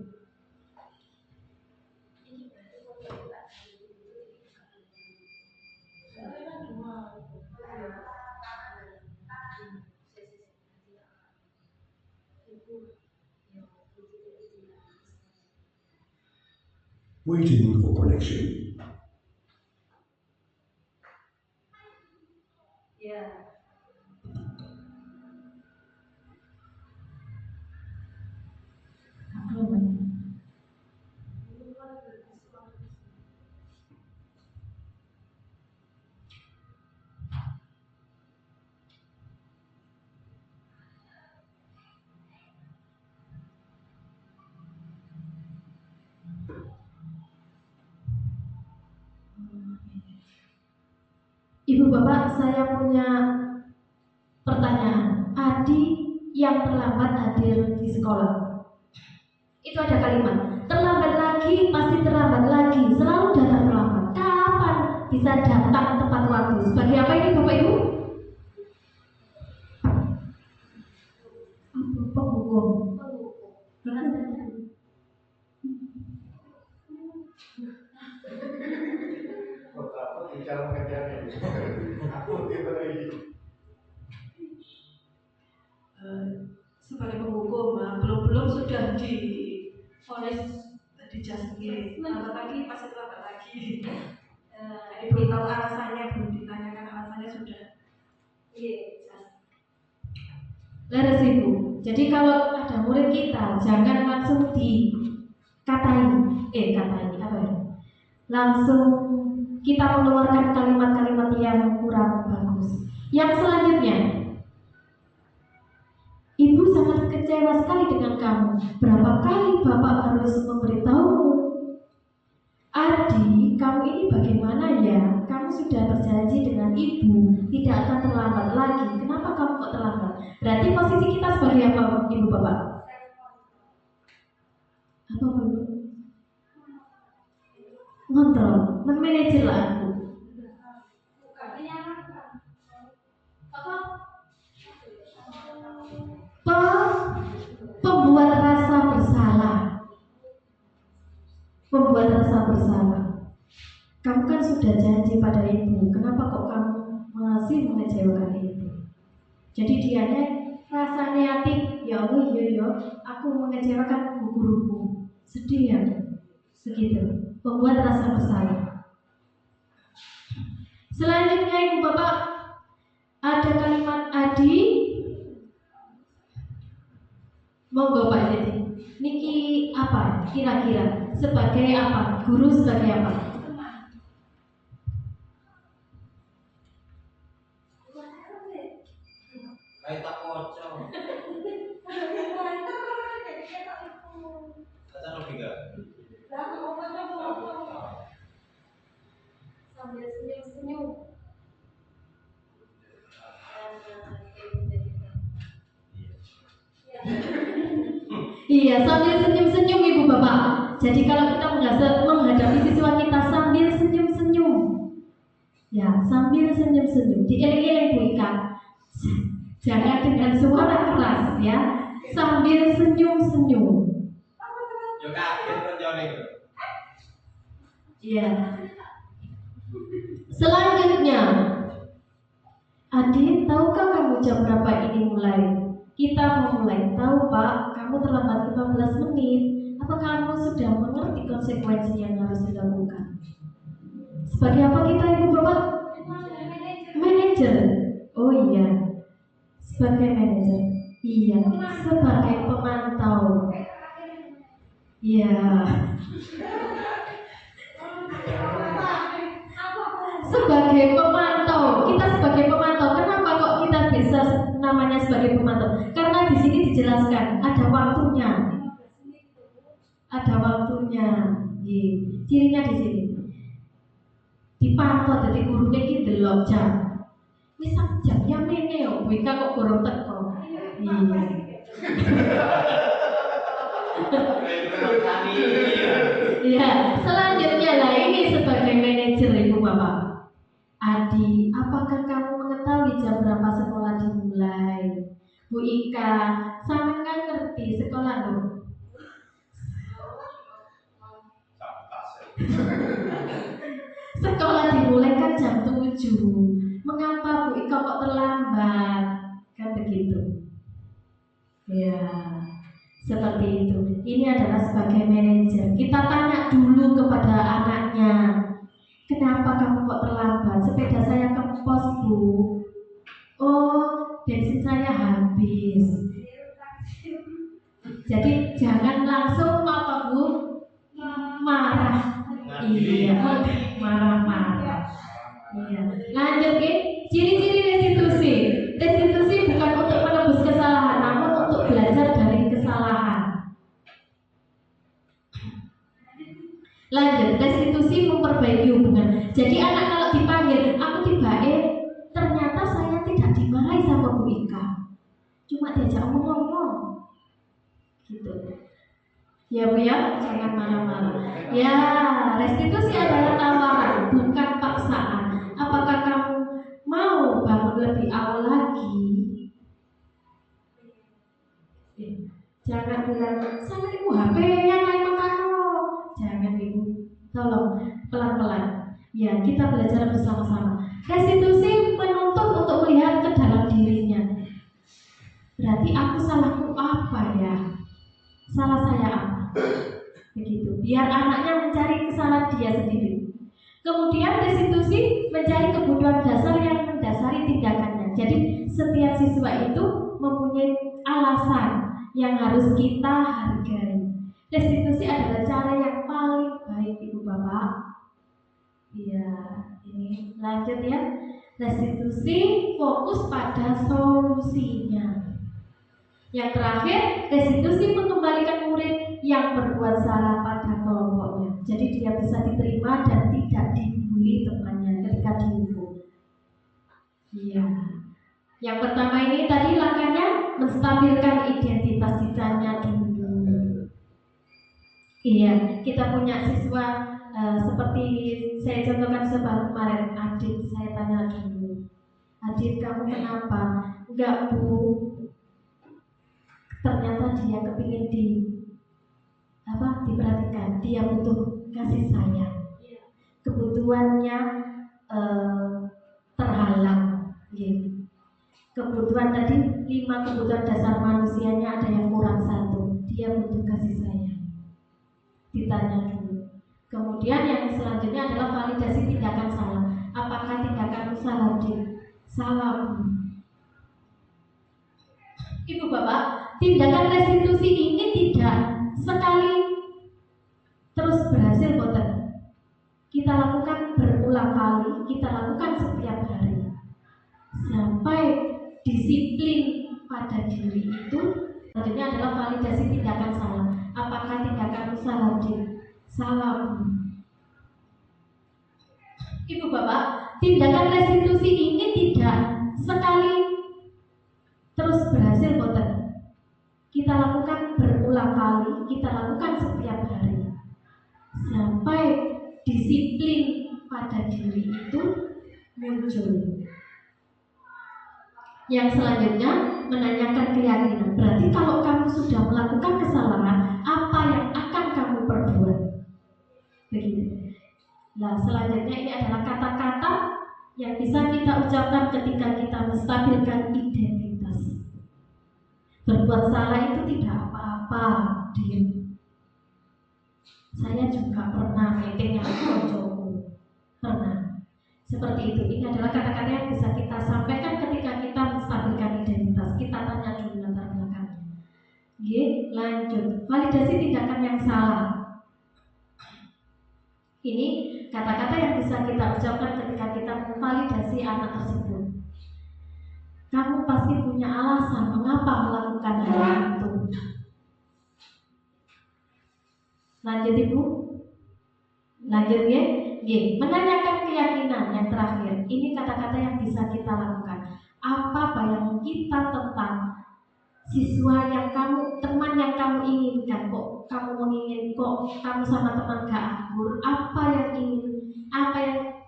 Waiting for connection. Ya. Ibu Bapak, saya punya pertanyaan. Adik yang terlambat hadir di sekolah, itu ada kalimat terlambat lagi, pasti terlambat lagi, selalu datang terlambat. Kapan bisa datang tepat waktu? Sebagai apa ini Bapak Ibu? Penghukum. Sebagai penghukum, belum sudah divonis dijasmi, tambah lagi pasti terlambat lagi. Belum tahu alasannya, belum ditanyakan alasannya sudah. Leres Ibu. Jadi kalau ada murid kita, jangan langsung langsung kita mengeluarkan kalimat-kalimat yang kurang bagus. Yang selanjutnya, Ibu sangat kecewa sekali dengan kamu. Berapa kali Bapak harus memberitahumu? Adi, kamu ini bagaimana ya? Kamu sudah berjanji dengan Ibu tidak akan terlambat lagi. Kenapa kamu kok terlambat? Berarti posisi kita sebagai apa, Ibu Bapak? Apa Bu? Ngontrol, manajer lah aku. Pembuat rasa bersalah. Pembuat rasa bersalah. Kamu kan sudah janji pada Ibu, kenapa kok kamu masih mengecewakan Ibu? Jadi dianya rasa negatif, ya Allah, iya, aku mengecewakan guruku. Sedih ya, segitu. Pembuat rasa bersalah. Selanjutnya Ibu Bapak, ada kalimat Adi. Monggo Pak Jadi. Niki apa kira-kira? Sebagai apa? Guru sebagai apa? Kayak tak kocok. Kata lebih sambil senyum-senyum. Iya, sambil senyum-senyum Ibu Bapak. Jadi kalau kita menghadapi siswa kita sambil senyum-senyum. Ya, sambil senyum-senyum. Dieling-eling Bu Ika. Jangan dengan suara keras ya. Sambil senyum-senyum. Yo kaget kok jane. Iya. Selanjutnya, Adit, tahukah kamu jam berapa ini mulai? Kita mau mulai. Tahu Pak, kamu terlambat 15 menit. Apa kamu sudah mengerti konsekuensi yang harus dilakukan? Sebagai apa kita Ibu Bapak? Manajer. Oh iya. Sebagai manajer. Iya. Sebagai pemantau. Iya. Sebagai pemantau. Kita sebagai pemantau. Kenapa kok kita bisa namanya sebagai pemantau? Karena di sini dijelaskan ada waktunya. Ada waktunya. Cirinya di sini. Dipantau dari gurunya ki delok jam. Wis sak jam ya mene yo, kowe kok gorong teko. Iya, selanjutnya lah ini sebagai manajer Ibu Bapak. Adi, apakah kamu mengetahui jam berapa sekolah dimulai? Bu Ika, sama kan ngerti sekolah loh. Sekolah dimulai kan jam 7. Mengapa Bu Ika kok terlambat? Kan begitu. Ya, seperti itu. Ini adalah sebagai manajer. Kita tanya dulu kepada anaknya, kenapa kamu kok terlambat? Sepeda saya kempos Bu. Oh, bensin saya habis. Jadi jangan langsung apa Bu? Marah. Iya, marah-marah. Iya. Lanjut ya. Ciri-ciri restitusi. Restitusi bukan untuk menebus kesalahan, namun untuk belajar dari kesalahan. Lanjut, restitusi memperbaiki hubungan. Jadi anak kalau dipanggil, aku ternyata saya tidak dimarahi sama Bu Ika, cuma diajak ngomong-ngomong, gitu. Ya Bu ya, jangan marah-marah. Ya, restitusi adalah tawaran, bukan paksaan. Apakah kamu mau bangun lebih awal lagi? Jangan bilang, sama ibu HP yang lain makan. Jangan Ibu, tolong pelan-pelan. Ya, kita belajar bersama-sama. Restitusi menuntut untuk melihat ke dalam dirinya. Berarti aku salahku apa ya? Salah saya apa? Begitu. Biar anaknya mencari kesalahan dia sendiri. Kemudian restitusi mencari kebutuhan dasar yang mendasari tindakannya. Jadi setiap siswa itu mempunyai alasan yang harus kita hargai. Restitusi adalah cara yang paling baik Ibu Bapak. Iya, ini lanjut ya. Restitusi fokus pada solusinya. Yang terakhir, restitusi mengembalikan murid yang berbuat salah pada kelompoknya. Jadi dia bisa diterima dan tidak dibully temannya ketika dihukum. Iya. Yang pertama ini tadi langkahnya menstabilkan identitas, ditanya dulu. Iya, kita punya siswa seperti saya contohkan kemarin, Adit, saya tanya dulu, Adit kamu kenapa? Enggak Bu, ternyata dia kepingin diperhatikan, dia butuh kasih sayang, kebutuhannya terhalang, gitu. Kebutuhan tadi 5 kebutuhan dasar manusianya ada yang kurang 1, dia butuh kasih sayang, ditanya dulu. Kemudian yang selanjutnya adalah validasi tindakan salah. Apakah tindakanmu salah? Salah. Ibu Bapak, tindakan restitusi ini tidak sekali terus berhasil, boten. Kita lakukan berulang kali, kita lakukan setiap hari sampai disiplin pada diri itu. Selanjutnya adalah validasi tindakan salah. Apakah tindakanmu salah? Salah. Ibu Bapak, tindakan restitusi ini tidak sekali terus berhasil, boten. Kita lakukan berulang kali, kita lakukan setiap hari sampai disiplin pada diri itu muncul. Yang selanjutnya menanyakan keyakinan. Berarti kalau kamu sudah melakukan kesalahan, apa yang akan kamu perbuat? Begitu. Nah, selanjutnya ini adalah kata-kata yang bisa kita ucapkan ketika kita menstabilkan identitas. Berbuat salah itu tidak apa-apa, diam. Saya juga pernah meeting yang koncoku, pernah. Seperti itu. Ini adalah kata-kata yang bisa kita sampaikan ketika kita menstabilkan identitas. Kita tanya dulu latar belakangnya. Oke, lanjut. Validasi tindakan yang salah. Ini kata-kata yang bisa kita ucapkan ketika kita memvalidasi anak tersebut. Kamu pasti punya alasan mengapa melakukan hal itu. Lanjut Ibu. Lanjut ya. Menanyakan keyakinan yang terakhir. Ini kata-kata yang bisa kita lakukan. Apa bayangan kita tentang siswa yang kamu, teman yang kamu inginkan? Kok kamu menginginkan, kok kamu sama teman gak akur? Apa yang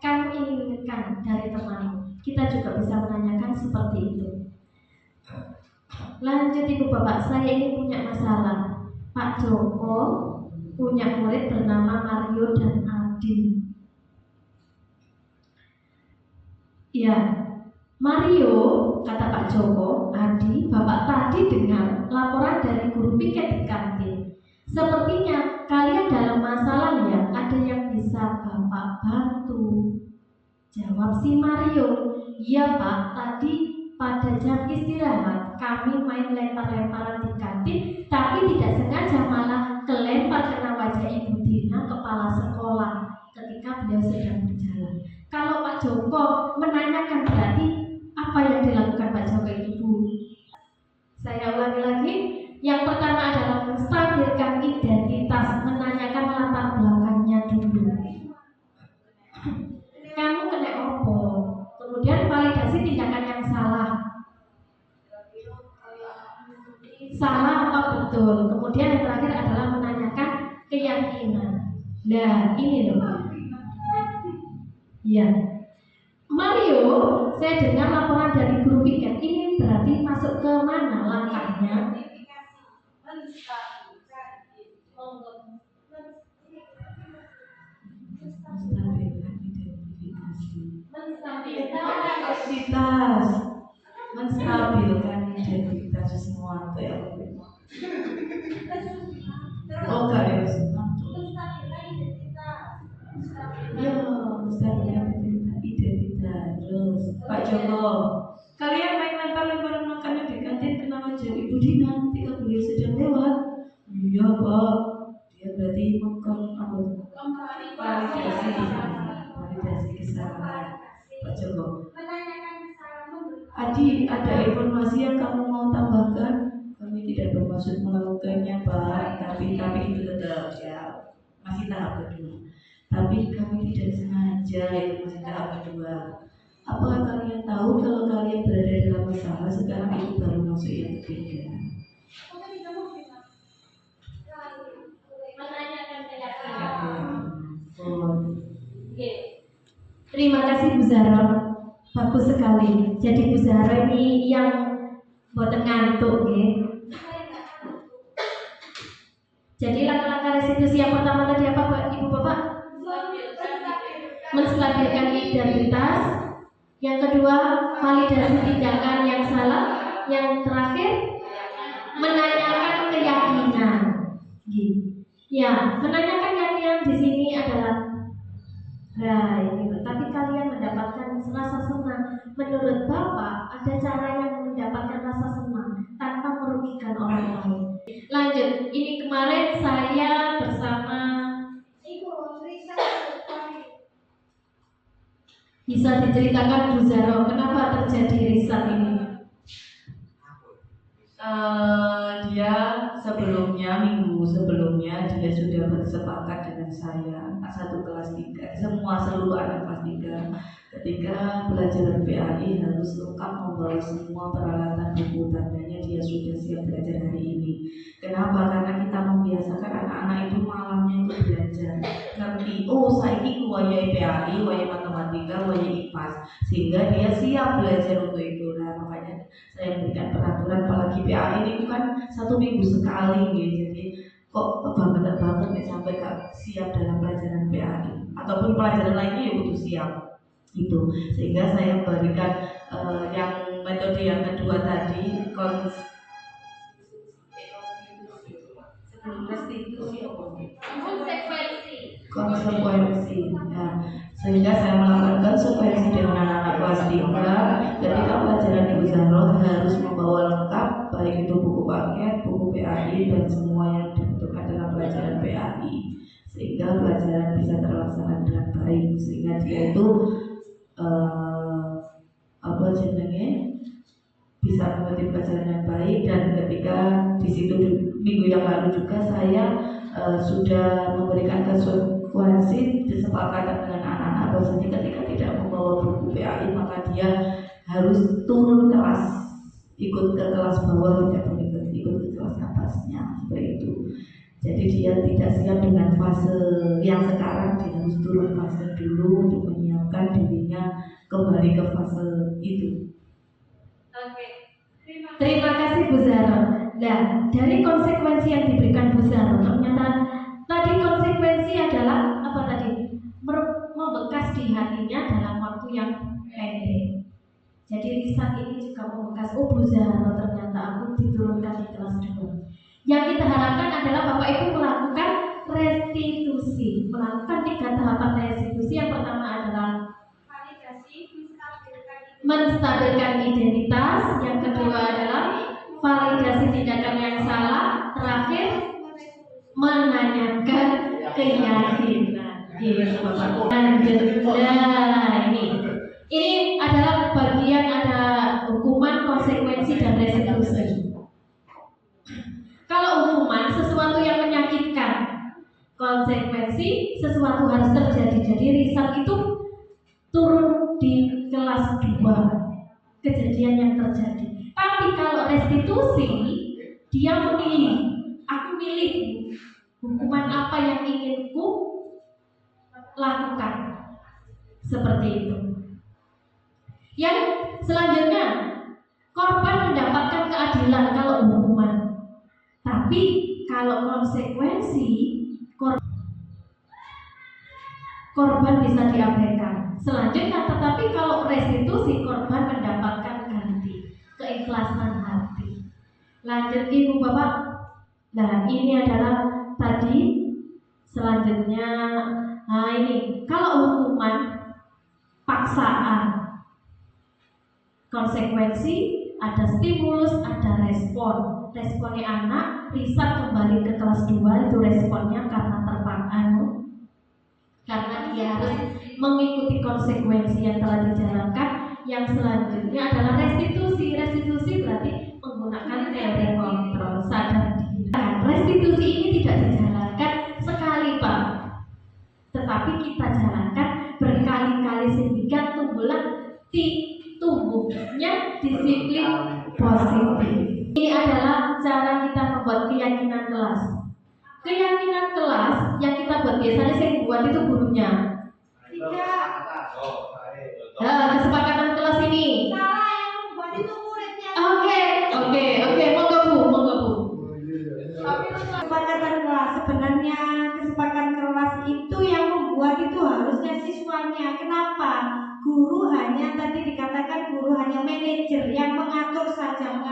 kamu inginkan dari temanmu? Kita juga bisa menanyakan seperti itu. Lanjut Ibu Bapak, saya ini punya masalah. Pak Joko punya murid bernama Mario dan Adi. Ya, Mario, kata Pak Joko, Adi, Bapak tadi dengar laporan dari guru piket di kantin. Sepertinya kalian dalam masalah ya, ada yang bisa Bapak bantu. Jawab si Mario, iya Pak, tadi pada jam istirahat kami main lempar-lemparan di kantin, tapi tidak sengaja malah kelempar kena wajah Ibu Dina, kepala sekolah, ketika beliau sedang berjalan. Kalau Pak Joko menanyakan berarti apa yang dilakukan Pak Joko itu? Saya ulangi lagi. Yang pertama adalah menstabilkan identitas, menanyakan latar belakangnya dulu. Kamu kena opo? Kemudian validasi tindakan yang salah. Salah apa betul? Kemudian yang terakhir adalah menanyakan keyakinan. Nah, ini loh. Ya, Mario, saya dengar laporan dari guru piket. Ini berarti masuk ke mana langkahnya? Menstabilkan identitas semua itu ya. Oh, enggak ya, ya, menstabilkan identitas. Terus, Pak Joko, kalian main lempar-lemparan makanan di kantin kena wajah Ibu Dina ketika beliau sedang lewat. Iya Pak, dia berarti validasi kesalahan. Pak Joko, Adi, ada informasi yang kamu mau tambahkan? Kami tidak bermaksud melakukannya Pak, tapi itu tetap ya masih tahap kedua. Tapi kami tidak sengaja, itu masih tahap kedua. Apakah kalian tahu kalau kalian berada dalam masalah sekarang itu baru masuk yang ketiga? Menanyakan keyakinan. Terima kasih Bu Zara, bagus sekali. Jadi Bu Zara ini yang boten ngantuk ya. Jadi langkah-langkah restitusi yang pertama tadi apa Ibu Bapak? Menstabilkan identitas. Yang kedua, validasi tindakan yang salah. Yang terakhir, menanyakan keyakinan. Ya, menanyakan keyakinan di sini adalah tapi kalian mendapatkan rasa senang. Menurut Bapak, ada cara yang mendapatkan rasa senang tanpa merugikan orang lain. Lanjut, ini kemarin saya bersama bisa diceritakan Bu Zaro, kenapa terjadi riset ini? Dia minggu sebelumnya dia sudah bersepakat dengan saya satu kelas 3, seluruh anak kelas 3, ketika pelajaran PAI harus lengkap membawa semua peralatan buku tandanya dia sudah siap belajar hari ini. Kenapa? Karena kita membiasakan anak-anak itu malamnya itu belajar ngerti, saiki wayai PAI, wayai matematika, wayai IPAS, sehingga dia siap belajar untuk itu. Nah, makanya saya berikan peraturan, apalagi PAI ini kan 1 minggu sekali gitu. Jadi kok kebangetan banget nih sampai gak siap dalam pelajaran PAI ataupun pelajaran lainnya ya butuh siap itu. Sehingga saya berikan yang metode yang kedua tadi, konsekuensi. Nah, sehingga saya melakukan konsekuensi dengan anak-anak kelas 3 ketika pelajaran Ibu Zahroh harus membawa lengkap, baik itu buku paket, buku PAI, dan semua yang dibutuhkan dalam pelajaran PAI, sehingga pelajaran bisa terlaksana dengan baik, sehingga dia itu bisa mengikuti pelajaran yang baik. Dan ketika di situ minggu yang lalu juga saya sudah memberikan konsekuensi disepakatan dengan anak-anak bahwasanya ketika tidak membawa buku PAI maka dia harus turun kelas, ikut ke kelas bawah, tidak boleh ikut ke kelas atasnya, seperti itu. Jadi dia tidak siap dengan fase yang sekarang, dia harus turun fase dulu untuk menyiapkan dirinya kembali ke fase itu. Oke, terima kasih Bu Zahroh. Nah, dari konsekuensi yang diberikan Bu Zahroh, ternyata tadi konsekuensi adalah apa tadi? Membekas di hatinya dalam waktu yang pendek. Jadi lisan ini juga membekas. Bu Zahroh, ternyata aku diturunkan di kelas 2. Yang kita harapkan adalah Bapak Ibu melakukan restitusi, melakukan 3 tahapan restitusi. Yang pertama adalah menstabilkan identitas, yang kedua adalah validasi tindakan yang salah, terakhir menanyakan keyakinan. Nah, ini adalah bagian ada hukuman, konsekuensi, dan restitusi. Kalau hukuman sesuatu yang menyakitkan, konsekuensi sesuatu harus terjadi. Jadi Rizal itu turun di kelas 2, kejadian yang terjadi. Tapi kalau restitusi, dia memilih, aku milih hukuman apa yang ingin ku lakukan, seperti itu. Yang selanjutnya, korban mendapatkan keadilan kalau hukuman. Tapi kalau konsekuensi, korban bisa diabaikan. Selanjutnya, tetapi kalau restitusi, korban mendapatkan ganti, keikhlasan hati. Lanjut Ibu Bapak. Nah, ini adalah tadi. Selanjutnya, nah ini kalau hukuman paksaan, konsekuensi ada stimulus, ada respon. Responnya anak Risa kembali ke kelas 2 itu responnya karena terpaksa, karena dia harus mengikuti konsekuensi yang telah dijalankan. Yang selanjutnya adalah restitusi. Restitusi berarti menggunakan teori kontrol sadar diri. Restitusi ini tidak dijalankan sekali Pak, tetapi kita jalankan berkali-kali sehingga tumbuhnya disiplin positif. Ini adalah cara kita membuat keyakinan kelas. Keyakinan kelas yang kita buat biasanya saya buat itu gurunya. Kesepakatan kelas ini. Salah yang membuat itu muridnya. Oke, monggo Bu. Kesepakatan kelas, sebenarnya kesepakatan kelas itu yang membuat itu harusnya siswanya. Kenapa? Guru hanya tadi dikatakan guru hanya manajer yang mengatur saja.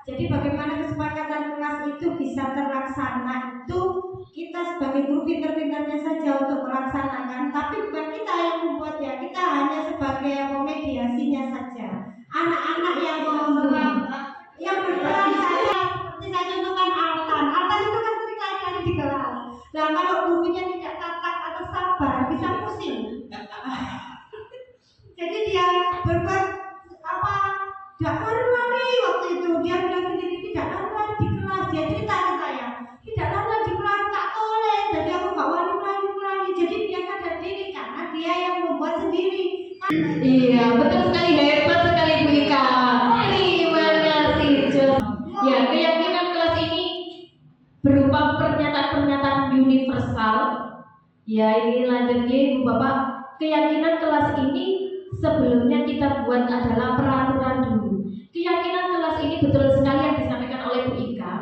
Jadi bagaimana kesepakatan kelas itu bisa terlaksana itu kita sebagai guru pintar-pintarnya saja untuk melaksanakan, tapi bukan kita yang membuatnya. Kita hanya sebagai mediasinya saja. Anak-anak yang membuat, yang berperan saja. Seperti saya contohkan Altan itu kan sering kali di kelas. Nah kalau gurunya tidak tatak atau sabar bisa pusing. Jadi dia berbuat apa? Tidak lari waktu itu dia bilang Iya, betul sekali, hebat sekali Bu Ika. Terima kasih, Jos. Ya, keyakinan kelas ini berupa pernyataan-pernyataan universal. Ya, ini lanjut Bu Bapak. Keyakinan kelas ini sebelumnya kita buat adalah peraturan dulu. Keyakinan kelas ini betul sekali yang disampaikan oleh Bu Ika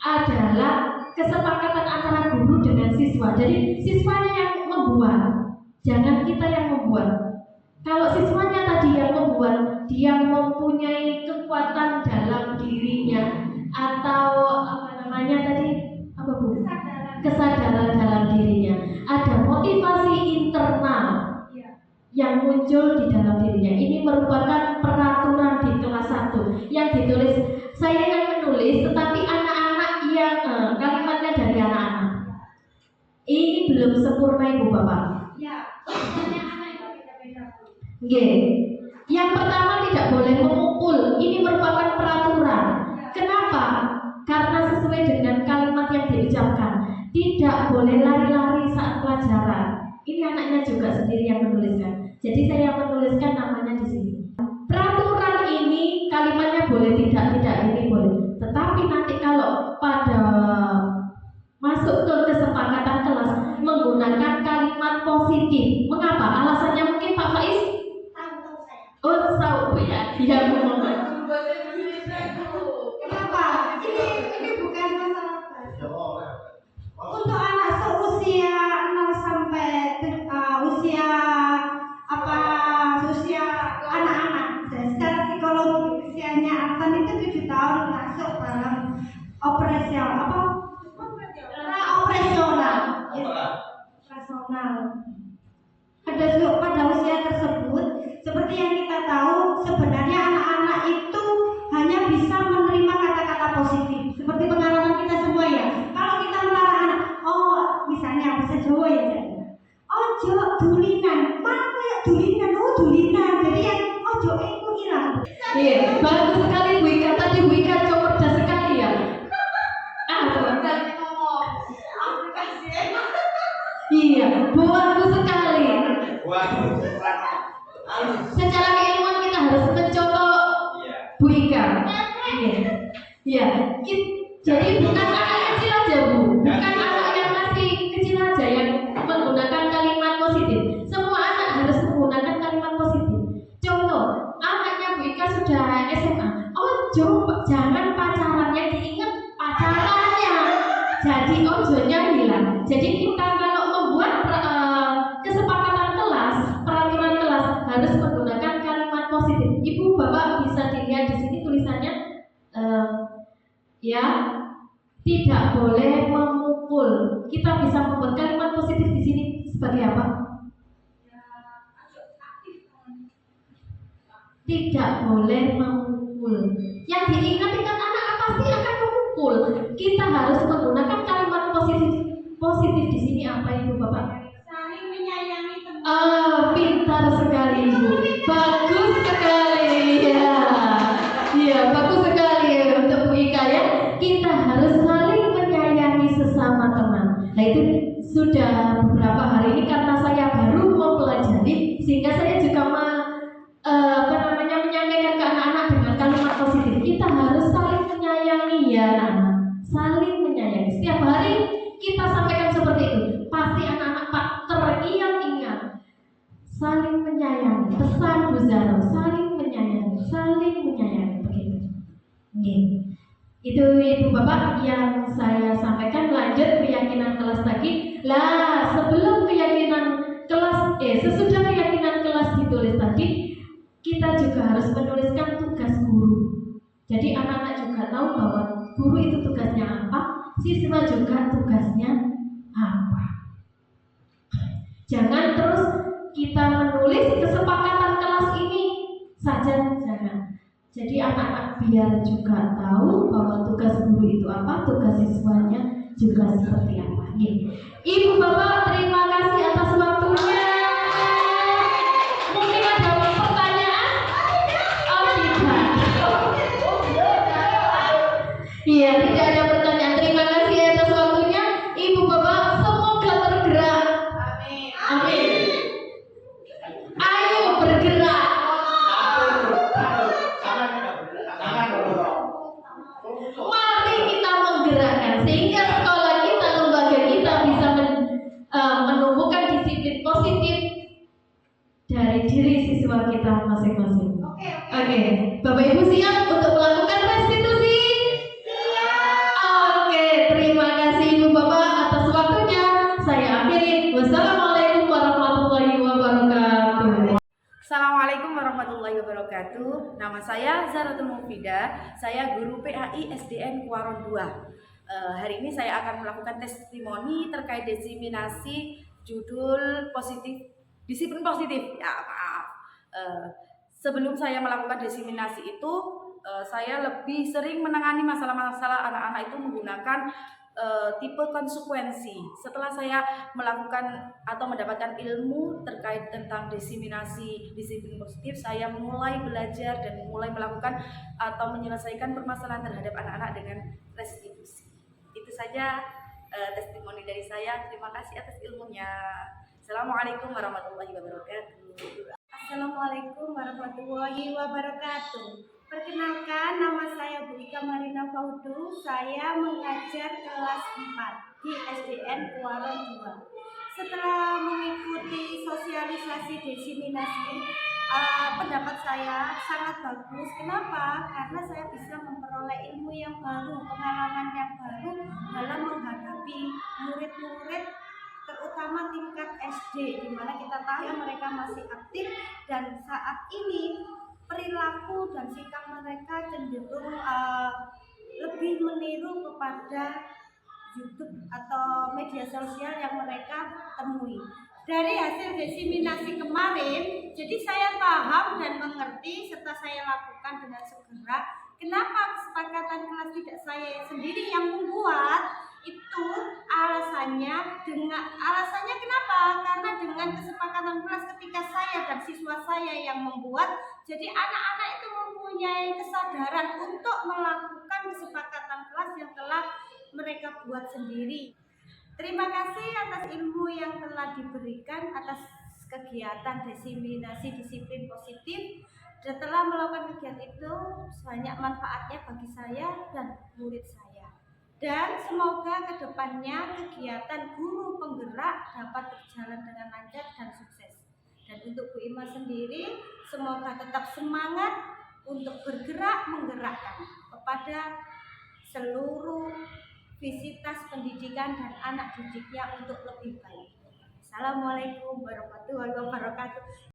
adalah kesepakatan antara guru dengan siswa. Jadi siswanya yang membuat, jangan kita yang membuat. Kalau siswanya tadi yang membuat, dia mempunyai kekuatan dalam dirinya atau kesadaran dalam dirinya, ada motivasi internal yang muncul di dalam dirinya. Ini merupakan peraturan di kelas 1 yang ditulis. Saya yang menulis, tetapi anak-anak yang kalimatnya dari anak-anak. Ini belum sempurna Ibu Bapak. Ya, misalnya anak itu beda-beda. Yang pertama, tidak boleh memukul. Ini merupakan peraturan. Kenapa? Karena sesuai dengan kalimat yang diucapkan. Tidak boleh lari-lari saat pelajaran. Ini anaknya juga sendiri yang menuliskan. Jadi saya menuliskan namanya di sini. Peraturan ini kalimatnya boleh tidak ini boleh. Tetapi nanti kalau pada masuk ke kesepakatan kelas menggunakan kalimat positif. Mengapa? Alasannya mungkin Pak Faiz? Tahu saya. Oh, tahu Bu ya. Iya, Bu. Kenapa? Ini bukan masalah bahasa. Untuk anak seusia 0 sampai usia anak-anak. Secara psikologi usianya Artan itu 7 tahun masuk dalam operasional. Pada usia tersebut, seperti yang kita tahu, sebenarnya anak-anak itu hanya bisa menerima kata-kata positif. Seperti pengalaman kita semua ya. Kalau kita melarang anak, misalnya bahasa Jawa ya, ojo dulinan, mana kayak dulinan, dulinan. Jadi yang ojo itu hilang. Iya, bagus sekali Bu Ika. Tadi Bu Ika cerdas sekali ya. Iya, bagus sekali. Secara keilmuan kita harus mencontoh Bu Ika. Iya. Jadi bukan anak kecil aja Bu, bukan anak yang masih kecil aja yang menggunakan kalimat positif. Semua anak harus menggunakan kalimat positif. Contoh, anaknya Bu Ika sudah SMA. Jangan pacarannya, diingat pacarannya. Jadi ojonya hilang. Jadi kita kalau membuat kesepakatan kelas, peraturan kelas harus menggunakan kalimat positif. Ibu Bapak bisa dilihat di sini tulisannya, tidak boleh memukul. Kita bisa membuat kalimat positif di sini sebagai apa? Tidak boleh memukul. Yang diingat-ingat anak pasti akan memukul. Kita harus menggunakan kalimat positif di sini apa Ibu Bapak? Saling menyayangi teman. Pintar sekali Ibu. Bagus sekali ya. Iya, bagus sekali untuk Bu Ika ya. Kita harus saling menyayangi sesama teman. Nah itu sudah beberapa hari ini karena saya baru mempelajari, sehingga saya juga menyampaikan ke anak-anak dengan kalimat positif. Kita harus saling menyayangi ya anak-anak. Saling menyayangi. Setiap hari kita sampaikan seperti itu. Pasti anak-anak Pak teringat-ingat. Saling menyayangi. Pesan Bu Zaro, saling menyayangi, saling menyayangi begitu. Itu Ibu Bapak yang saya sampaikan. Lanjut keyakinan kelas tadi. Sebelum keyakinan kelas sesudah keyakinan kelas ditulis tadi, kita juga harus menuliskan tugas guru. Jadi anak-anak juga tahu bahwa guru itu tugasnya apa, siswa juga tugasnya apa. Jangan terus kita menulis kesepakatan kelas ini saja, jangan. Jadi anak-anak biar juga tahu bahwa tugas guru itu apa, tugas siswanya juga seperti apa. Ibu Bapak, terima kasih atas waktunya. Mungkin ada pertanyaan? Iya, tidak ada pertanyaan. Terima kasih atas waktunya. Ibu Bapak, semoga tergerak. Amin. Ayo bergerak. masing-masing. Oke. Oke, Bapak Ibu siap untuk melakukan restitusi? Oke, terima kasih Ibu Bapak atas waktunya. Saya akhiri. Wassalamualaikum warahmatullahi wabarakatuh. Assalamualaikum warahmatullahi wabarakatuh. Nama saya Zaratul Mufidah. Saya guru PAI SDN Kuaron 2. Hari ini saya akan melakukan testimoni terkait desiminasi judul disiplin positif. Ya, maaf. Sebelum saya melakukan desiminasi itu, saya lebih sering menangani masalah-masalah anak-anak itu menggunakan tipe konsekuensi. Setelah saya melakukan atau mendapatkan ilmu terkait tentang desiminasi disiplin positif, saya mulai belajar dan mulai melakukan atau menyelesaikan permasalahan terhadap anak-anak dengan restitusi. Itu saja testimoni dari saya. Terima kasih atas ilmunya. Assalamualaikum warahmatullahi wabarakatuh. Assalamualaikum warahmatullahi wabarakatuh. Perkenalkan, nama saya Bu Ika Marina Faudu. Saya mengajar kelas 4 di SDN Kuaron 2. Setelah mengikuti sosialisasi desiminasi, pendapat saya sangat bagus. Kenapa? Karena saya bisa memperoleh ilmu yang baru, pengalaman yang baru dalam menghadapi murid-murid terutama tingkat SD, di mana kita tahu mereka masih aktif dan saat ini perilaku dan sikap mereka cenderung lebih meniru kepada YouTube atau media sosial yang mereka temui. Dari hasil desiminasi kemarin, jadi saya paham dan mengerti setelah saya lakukan dengan segera kenapa kesepakatan kelas tidak saya sendiri yang membuat. Itu alasannya kenapa? Karena dengan kesepakatan kelas ketika saya dan siswa saya yang membuat, jadi anak-anak itu mempunyai kesadaran untuk melakukan kesepakatan kelas yang telah mereka buat sendiri. Terima kasih atas ilmu yang telah diberikan atas kegiatan desiminasi disiplin positif. Dan telah melakukan kegiatan itu banyak manfaatnya bagi saya dan murid saya. Dan semoga kedepannya kegiatan guru penggerak dapat berjalan dengan lancar dan sukses. Dan untuk Bu Ima sendiri, semoga tetap semangat untuk bergerak menggerakkan kepada seluruh visitas pendidikan dan anak didiknya untuk lebih baik. Assalamualaikum warahmatullahi wabarakatuh.